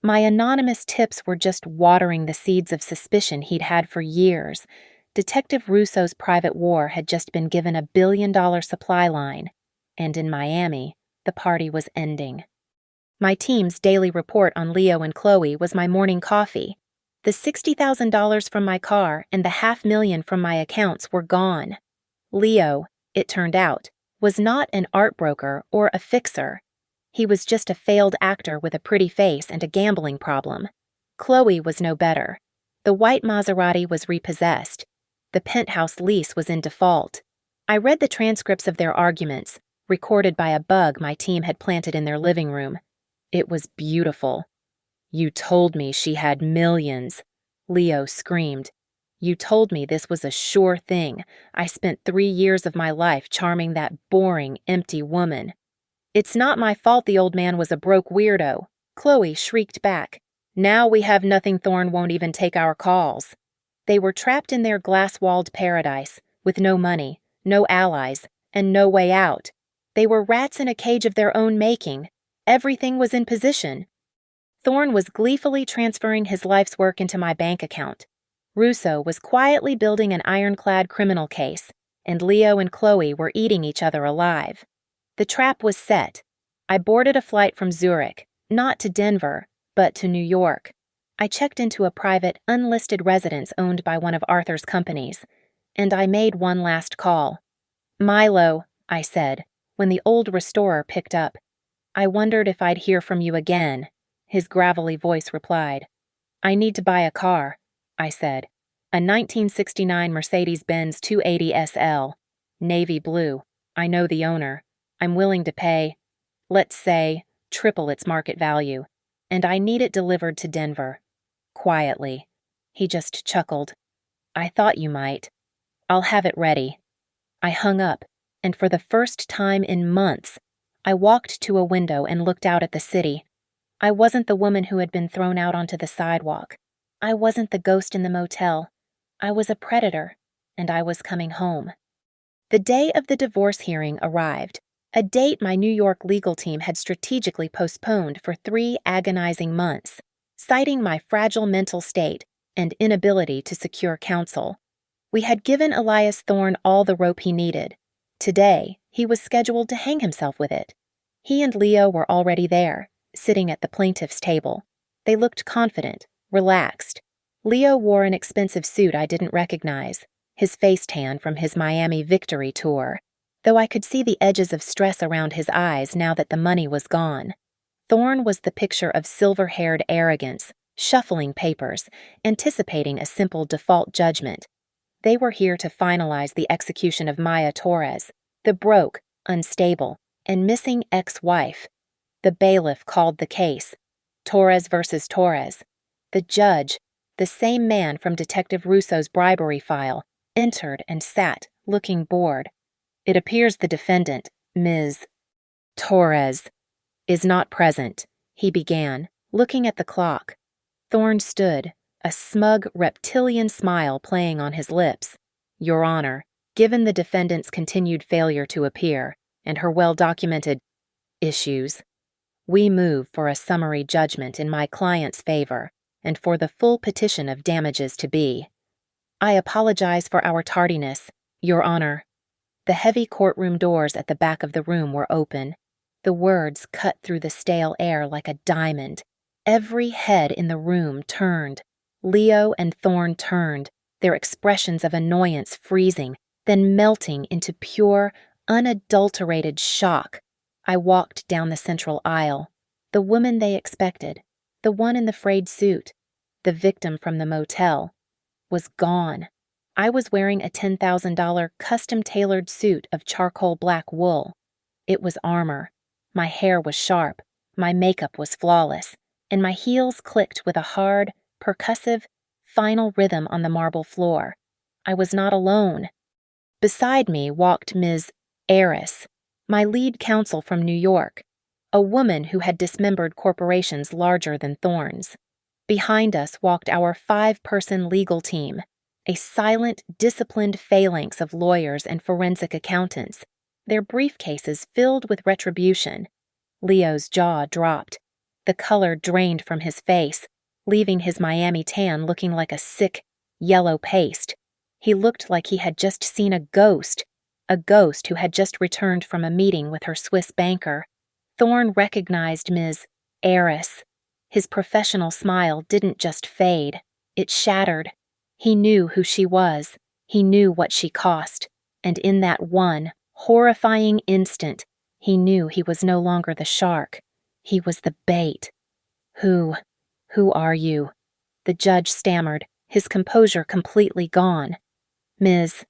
My anonymous tips were just watering the seeds of suspicion he'd had for years. Detective Russo's private war had just been given a billion-dollar supply line, and in Miami, the party was ending. My team's daily report on Leo and Chloe was my morning coffee. The $60,000 from my car and the $500,000 from my accounts were gone. Leo, it turned out, was not an art broker or a fixer. He was just a failed actor with a pretty face and a gambling problem. Chloe was no better. The white Maserati was repossessed. The penthouse lease was in default. I read the transcripts of their arguments, recorded by a bug my team had planted in their living room. It was beautiful. "You told me she had millions," Leo screamed. "You told me this was a sure thing. I spent 3 years of my life charming that boring, empty woman." "It's not my fault the old man was a broke weirdo," Chloe shrieked back. "Now we have nothing. Thorne won't even take our calls." They were trapped in their glass-walled paradise, with no money, no allies, and no way out. They were rats in a cage of their own making. Everything was in position. Thorne was gleefully transferring his life's work into my bank account. Russo was quietly building an ironclad criminal case, and Leo and Chloe were eating each other alive. The trap was set. I boarded a flight from Zurich, not to Denver, but to New York. I checked into a private, unlisted residence owned by one of Arthur's companies, and I made one last call. "Milo," I said, when the old restorer picked up. "I wondered if I'd hear from you again," his gravelly voice replied. "I need to buy a car," I said. "A 1969 Mercedes-Benz 280 SL, navy blue. I know the owner. I'm willing to pay, let's say, triple its market value, and I need it delivered to Denver." Quietly. He just chuckled. "I thought you might. I'll have it ready." I hung up, and for the first time in months, I walked to a window and looked out at the city. I wasn't the woman who had been thrown out onto the sidewalk. I wasn't the ghost in the motel. I was a predator, and I was coming home. The day of the divorce hearing arrived, a date my New York legal team had strategically postponed for 3 agonizing months, citing my fragile mental state and inability to secure counsel. We had given Elias Thorne all the rope he needed. Today, he was scheduled to hang himself with it. He and Leo were already there, sitting at the plaintiff's table. They looked confident, relaxed. Leo wore an expensive suit I didn't recognize, his face tan from his Miami victory tour, though I could see the edges of stress around his eyes now that the money was gone. Thorne was the picture of silver-haired arrogance, shuffling papers, anticipating a simple default judgment. They were here to finalize the execution of Maya Torres, the broke, unstable, and missing ex-wife. The bailiff called the case, Torres versus Torres. The judge, the same man from Detective Russo's bribery file, entered and sat, looking bored. "It appears the defendant, Ms. Torres, is not present," he began, looking at the clock. Thorne stood, a smug reptilian smile playing on his lips. "Your Honor, given the defendant's continued failure to appear, and her well-documented issues, we move for a summary judgment in my client's favor and for the full petition of damages to be. I apologize for our tardiness, Your Honor." The heavy courtroom doors at the back of the room were open. The words cut through the stale air like a diamond. Every head in the room turned. Leo and Thorne turned, their expressions of annoyance freezing, then melting into pure, unadulterated shock. I walked down the central aisle. The woman they expected, the one in the frayed suit, the victim from the motel, was gone. I was wearing a $10,000 custom-tailored suit of charcoal black wool. It was armor. My hair was sharp, my makeup was flawless, and my heels clicked with a hard, percussive, final rhythm on the marble floor. I was not alone. Beside me walked Ms. Eris, my lead counsel from New York, a woman who had dismembered corporations larger than Thorne's. Behind us walked our 5-person legal team, a silent, disciplined phalanx of lawyers and forensic accountants, their briefcases filled with retribution. Leo's jaw dropped. The color drained from his face, leaving his Miami tan looking like a sick, yellow paste. He looked like he had just seen a ghost who had just returned from a meeting with her Swiss banker. Thorne recognized Ms. Eris. His professional smile didn't just fade, it shattered. He knew who she was, he knew what she cost, and in that one, horrifying instant, he knew he was no longer the shark. He was the bait. Who are you? The judge stammered, his composure completely gone. Ms.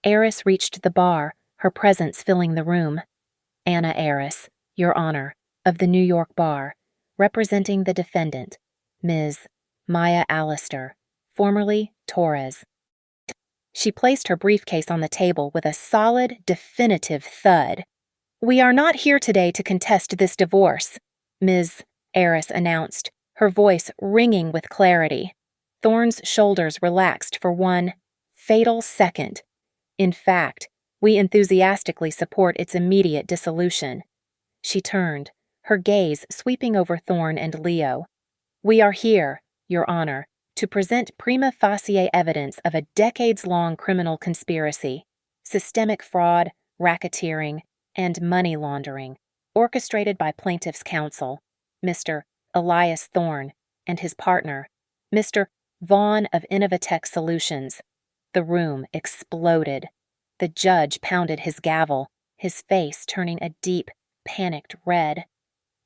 Eris reached the bar, her presence filling the room. Anna Eris, Your Honor, of the New York Bar, representing the defendant, Ms. Maya Allister, formerly Torres. She placed her briefcase on the table with a solid, definitive thud. We are not here today to contest this divorce, Ms. Eris announced, her voice ringing with clarity. Thorne's shoulders relaxed for one fatal second. In fact, we enthusiastically support its immediate dissolution. She turned, her gaze sweeping over Thorne and Leo. We are here, Your Honor, to present prima facie evidence of a decades-long criminal conspiracy, systemic fraud, racketeering, and money laundering, orchestrated by plaintiff's counsel, Mr. Elias Thorne, and his partner, Mr. Vaughn of Innovatech Solutions. The room exploded. The judge pounded his gavel, his face turning a deep, panicked red.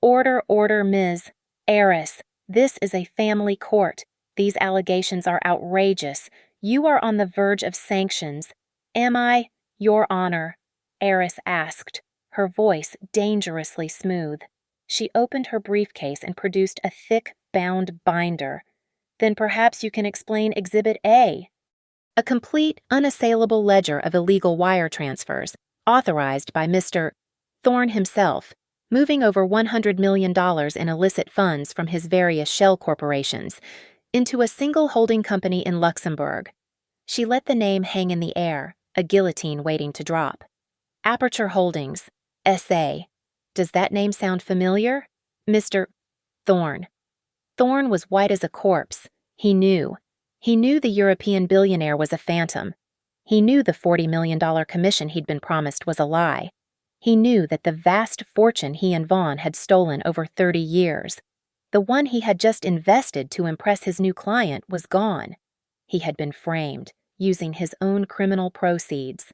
Order, Ms. Eris. This is a family court. These allegations are outrageous. You are on the verge of sanctions. Am I, Your Honor? Eris asked, her voice dangerously smooth. She opened her briefcase and produced a thick, bound binder. Then perhaps you can explain Exhibit A. A complete, unassailable ledger of illegal wire transfers, authorized by Mr. Thorne himself, moving over $100 million in illicit funds from his various shell corporations into a single holding company in Luxembourg. She let the name hang in the air, a guillotine waiting to drop. Aperture Holdings, S.A. Does that name sound familiar? Mr. Thorne. Thorne was white as a corpse. He knew. He knew the European billionaire was a phantom. He knew the $40 million commission he'd been promised was a lie. He knew that the vast fortune he and Vaughn had stolen over 30 years, the one he had just invested to impress his new client, was gone. He had been framed, using his own criminal proceeds.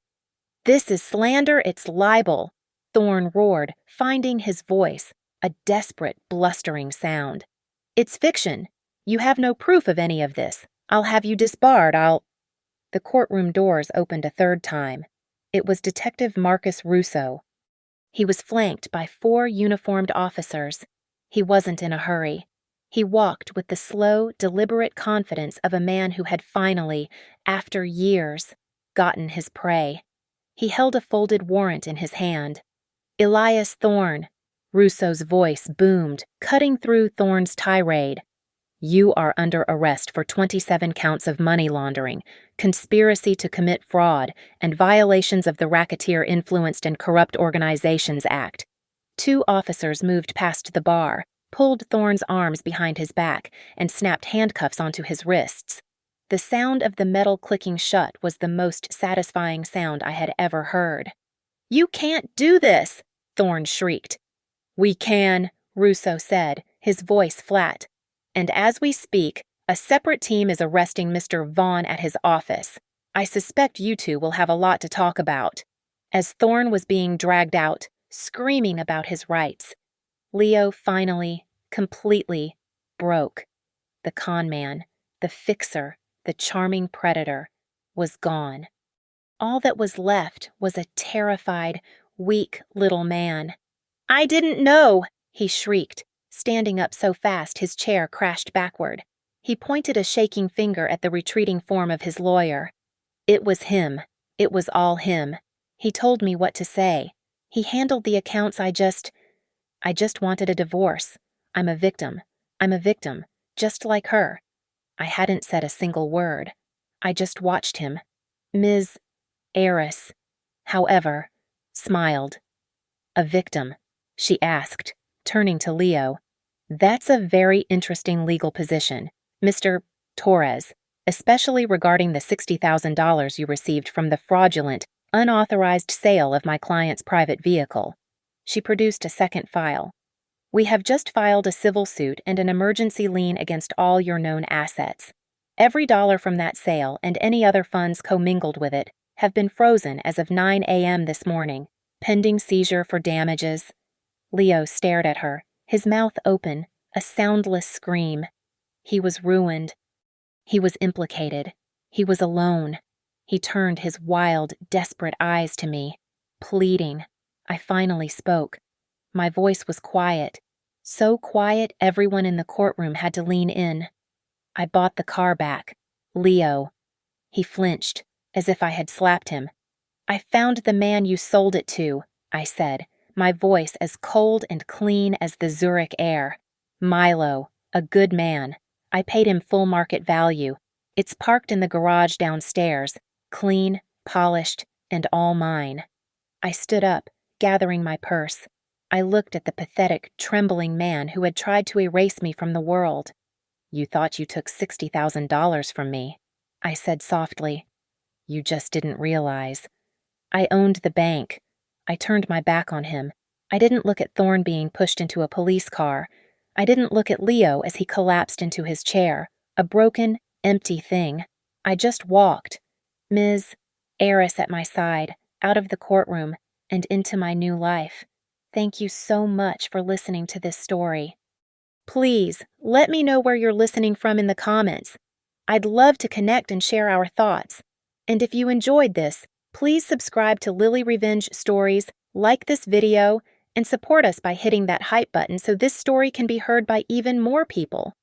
This is slander, it's libel, Thorne roared, finding his voice, a desperate, blustering sound. It's fiction. You have no proof of any of this. I'll have you disbarred, The courtroom doors opened a third time. It was Detective Marcus Russo. He was flanked by 4 uniformed officers. He wasn't in a hurry. He walked with the slow, deliberate confidence of a man who had finally, after years, gotten his prey. He held a folded warrant in his hand. Elias Thorne. Russo's voice boomed, cutting through Thorne's tirade. You are under arrest for 27 counts of money laundering, conspiracy to commit fraud, and violations of the Racketeer Influenced and Corrupt Organizations Act. 2 officers moved past the bar, pulled Thorne's arms behind his back, and snapped handcuffs onto his wrists. The sound of the metal clicking shut was the most satisfying sound I had ever heard. You can't do this, Thorne shrieked. We can, Russo said, his voice flat. And as we speak, a separate team is arresting Mr. Vaughn at his office. I suspect you two will have a lot to talk about. As Thorne was being dragged out, screaming about his rights. Leo finally, completely, broke. The con man, the fixer, the charming predator, was gone. All that was left was a terrified, weak little man. "I didn't know!" he shrieked, standing up so fast his chair crashed backward. He pointed a shaking finger at the retreating form of his lawyer. It was him. It was all him. He told me what to say. He handled the accounts. I just wanted a divorce. I'm a victim. I'm a victim, just like her. I hadn't said a single word. I just watched him. Ms. Heiress, however, smiled. "A victim?" she asked, turning to Leo. "That's a very interesting legal position, Mr. Torres, especially regarding the $60,000 you received from the fraudulent, unauthorized sale of my client's private vehicle." She produced a second file. "We have just filed a civil suit and an emergency lien against all your known assets. Every dollar from that sale and any other funds commingled with it have been frozen as of 9 a.m. this morning, pending seizure for damages." Leo stared at her, his mouth open, a soundless scream. He was ruined. He was implicated. He was alone. He turned his wild, desperate eyes to me, pleading. I finally spoke. My voice was quiet, so quiet everyone in the courtroom had to lean in. "I bought the car back. Leo." He flinched, as if I had slapped him. "I found the man you sold it to," I said, my voice as cold and clean as the Zurich air. "Milo, a good man. I paid him full market value. It's parked in the garage downstairs, clean, polished, and all mine." I stood up, gathering my purse. I looked at the pathetic, trembling man who had tried to erase me from the world. "You thought you took $60,000 from me," I said softly. "You just didn't realize. I owned the bank." I turned my back on him. I didn't look at Thorne being pushed into a police car. I didn't look at Leo as he collapsed into his chair, a broken, empty thing. I just walked, Ms. Heiress at my side, out of the courtroom, and into my new life. Thank you so much for listening to this story. Please, let me know where you're listening from in the comments. I'd love to connect and share our thoughts. And if you enjoyed this, please subscribe to Lily Revenge Stories, like this video, and support us by hitting that hype button so this story can be heard by even more people.